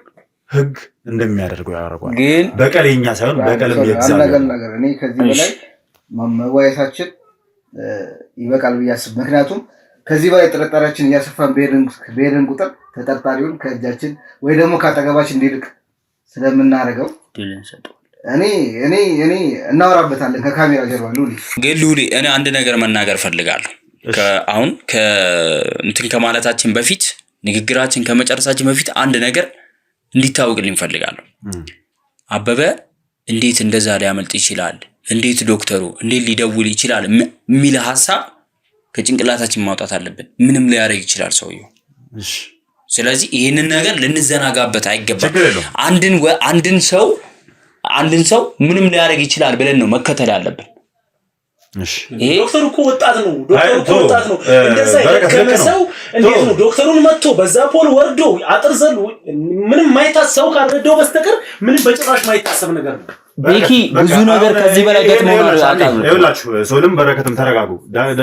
ህግ እንደሚያደርገው ያደርገዋል። ግን በቀል የኛ ሳይሆን በቀልም የእግዚአብሔር ነገር እኔ ከዚህ በላይ መወያየታችን ይበቃል ብዬ አስብ። ምክንያቱም ከዚህ በላይ ጥርጣሬያችን እያሰፋን በሄድን ቁጥር ተጠርጣሪውን ከእጃችን ወይ ደግሞ ከአጠገባችን እንዲልቅ ስለምናደርገው እኔ እናወራበታለን ከካሜራ ጀርባ። ሉሊ እኔ አንድ ነገር መናገር ፈልጋለሁ። አሁን እንትን ከማለታችን በፊት ንግግራችን ከመጨረሳችን በፊት አንድ ነገር እንዲታወቅልኝ ፈልጋለሁ። አበበ እንዴት እንደዛ ሊያመልጥ ይችላል? እንዴት ዶክተሩ እንዴት ሊደውል ይችላል? የሚል ሐሳብ ከጭንቅላታችን ማውጣት አለብን። ምንም ሊያደርግ ይችላል ሰውየው። ስለዚህ ይህንን ነገር ልንዘናጋበት አይገባም። አንድን ሰው ምንም ሊያደርግ ይችላል ብለን ነው መከተል ያለብን። ዶክተሩ እኮ ወጣት ነው። እንደዛ የደከመ ሰው እንዴት ነው ዶክተሩን መጥቶ በዛ ፖል ወርዶ አጥር ዘሎ ምንም ማይታሰው ካልረዳው በስተቀር ምንም በጭራሽ ማይታሰብ ነገር ነው። ቤኪ ብዙ ነገር ከዚህ በላይ ገጥሞናል። ይኸውላችሁ ሰውልም በረከትም ተረጋጉ።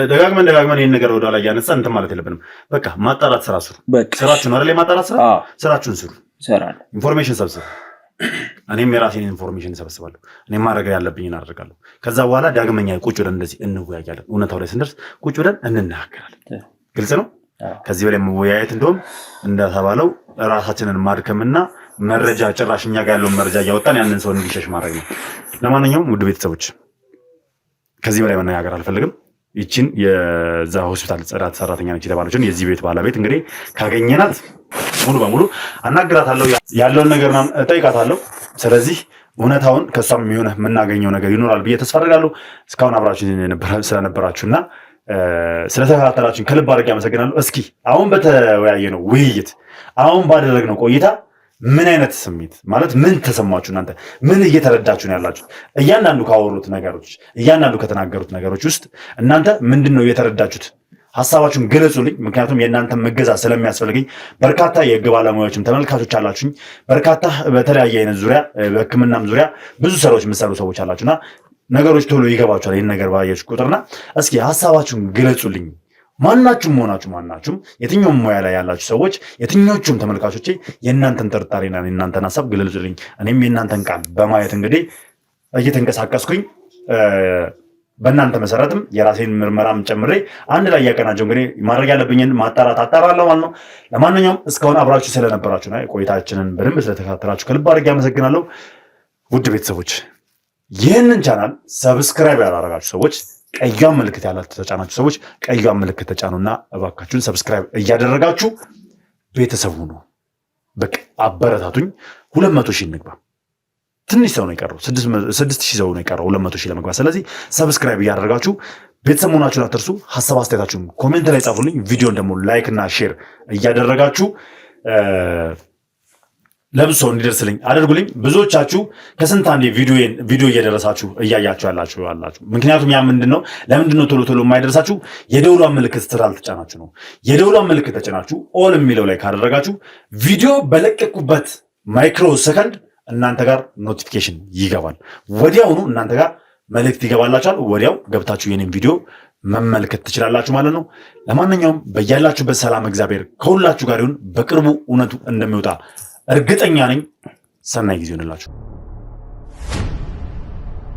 ደጋግመን ይሄን ነገር ወደ ላይ ያነሳ እንትን ማለት የለብንም። በቃ ማጣራት ስራ ስሩ። ስራችሁን አይደል? ማጣራት ስራ ስራችሁን ስሩ። ኢንፎርሜሽን ሰብስቡ። እኔም የራሴን ኢንፎርሜሽን ሰበስባለሁ። እኔም ማድረግ ያለብኝን አደርጋለሁ። ከዛ በኋላ ዳግመኛ ቁጭ ብለን እንደዚህ እንወያያለን። እውነታው ላይ ስንደርስ ቁጭ ብለን እንነጋገራለን። ግልጽ ነው። ከዚህ በላይ መወያየት እንደውም እንደተባለው ራሳችንን ማድከምና መረጃ ጭራሽ እኛ ጋር ያለውን መረጃ እያወጣን ያንን ሰው እንዲሸሽ ማድረግ ነው። ለማንኛውም ውድ ቤተሰቦች ከዚህ በላይ መነጋገር አልፈልግም። ይችን የዛ ሆስፒታል ጽዳት ሰራተኛ ነች የተባለችን የዚህ ቤት ባለቤት እንግዲህ ካገኘናት ሙሉ በሙሉ አናግራታለሁ፣ ያለውን ነገር እጠይቃታለሁ። ስለዚህ እውነታውን ከሷም የሆነ የምናገኘው ነገር ይኖራል ብዬ ተስፋ አደርጋለሁ። እስካሁን አብራችሁ ስለነበራችሁና ስለተከታተላችሁኝ ከልብ አድርጌ አመሰግናለሁ። እስኪ አሁን በተወያየነው ውይይት አሁን ባደረግነው ቆይታ ምን አይነት ስሜት ማለት ምን ተሰማችሁ? እናንተ ምን እየተረዳችሁ ነው ያላችሁት? እያንዳንዱ ካወሩት ነገሮች እያንዳንዱ ከተናገሩት ነገሮች ውስጥ እናንተ ምንድን ነው የተረዳችሁት? ሀሳባችሁን ገለጹልኝ። ምክንያቱም የእናንተ መገዛ ስለሚያስፈልገኝ በርካታ የህግ ባለሙያዎችም ተመልካቾች አላችሁኝ። በርካታ በተለያየ አይነት ዙሪያ በህክምናም ዙሪያ ብዙ ስራዎች የምትሰሩ ሰዎች አላችሁና ነገሮች ቶሎ ይገባችኋል ይህን ነገር ባያችሁ ቁጥርና እስኪ ሀሳባችሁን ገለጹልኝ። ማናችሁም ሆናችሁ ማናችሁም የትኛውም ሙያ ላይ ያላችሁ ሰዎች የትኞቹም ተመልካቾቼ የእናንተን ጥርጣሬና የእናንተን ሀሳብ ገለጹልኝ። እኔም የእናንተን ቃል በማየት እንግዲህ እየተንቀሳቀስኩኝ በእናንተ መሰረትም የራሴን ምርመራም ጨምሬ አንድ ላይ እያቀናጀው እንግዲህ ማድረግ ያለብኝን ማጣራት አጣራለሁ ማለት ነው። ለማንኛውም እስካሁን አብራችሁ ስለነበራችሁና ቆይታችንን በደንብ ስለተከታተላችሁ ከልብ አድርጌ አመሰግናለሁ። ውድ ቤተሰቦች ይህንን ቻናል ሰብስክራይብ ያላደረጋችሁ ሰዎች ቀዩን ምልክት ያላችሁ ተጫናችሁ ሰዎች ቀዩን ምልክት ተጫኑና እባካችሁን ሰብስክራይብ እያደረጋችሁ ቤተሰብ ሁኑ። በቃ አበረታቱኝ። 200,000 እንግባ። ትንሽ ሰው ነው የቀረው፣ 6,000 ሰው ነው የቀረው 200,000 ለመግባት። ስለዚህ ሰብስክራይብ እያደረጋችሁ ቤተሰብ መሆናችሁን አትርሱ። ሀሳብ አስተያየታችሁን ኮሜንት ላይ ጻፉልኝ። ቪዲዮን ደግሞ ላይክ እና ሼር እያደረጋችሁ ለብዙ ሰው እንዲደርስልኝ አድርጉልኝ። ብዙዎቻችሁ ከስንት አንዴ ቪዲዮ እየደረሳችሁ እያያችሁ ያላችሁ አላችሁ። ምክንያቱም ያ ምንድነው ለምንድነው ቶሎ የማይደርሳችሁ? የደውሏን ምልክት ስላልተጫናችሁ ነው። የደውሏን ምልክት ተጭናችሁ ኦል የሚለው ላይ ካደረጋችሁ ቪዲዮ በለቀቁበት ማይክሮ ሰከንድ እናንተ ጋር ኖቲፊኬሽን ይገባል። ወዲያውኑ እናንተ ጋር መልእክት ይገባላችኋል። ወዲያው ገብታችሁ የኔን ቪዲዮ መመልከት ትችላላችሁ ማለት ነው። ለማንኛውም በያላችሁበት ሰላም እግዚአብሔር ከሁላችሁ ጋር ይሁን። በቅርቡ እውነቱ እንደሚወጣ እርግጠኛ ነኝ ሰናይ ጊዜ ይሆንላችሁ።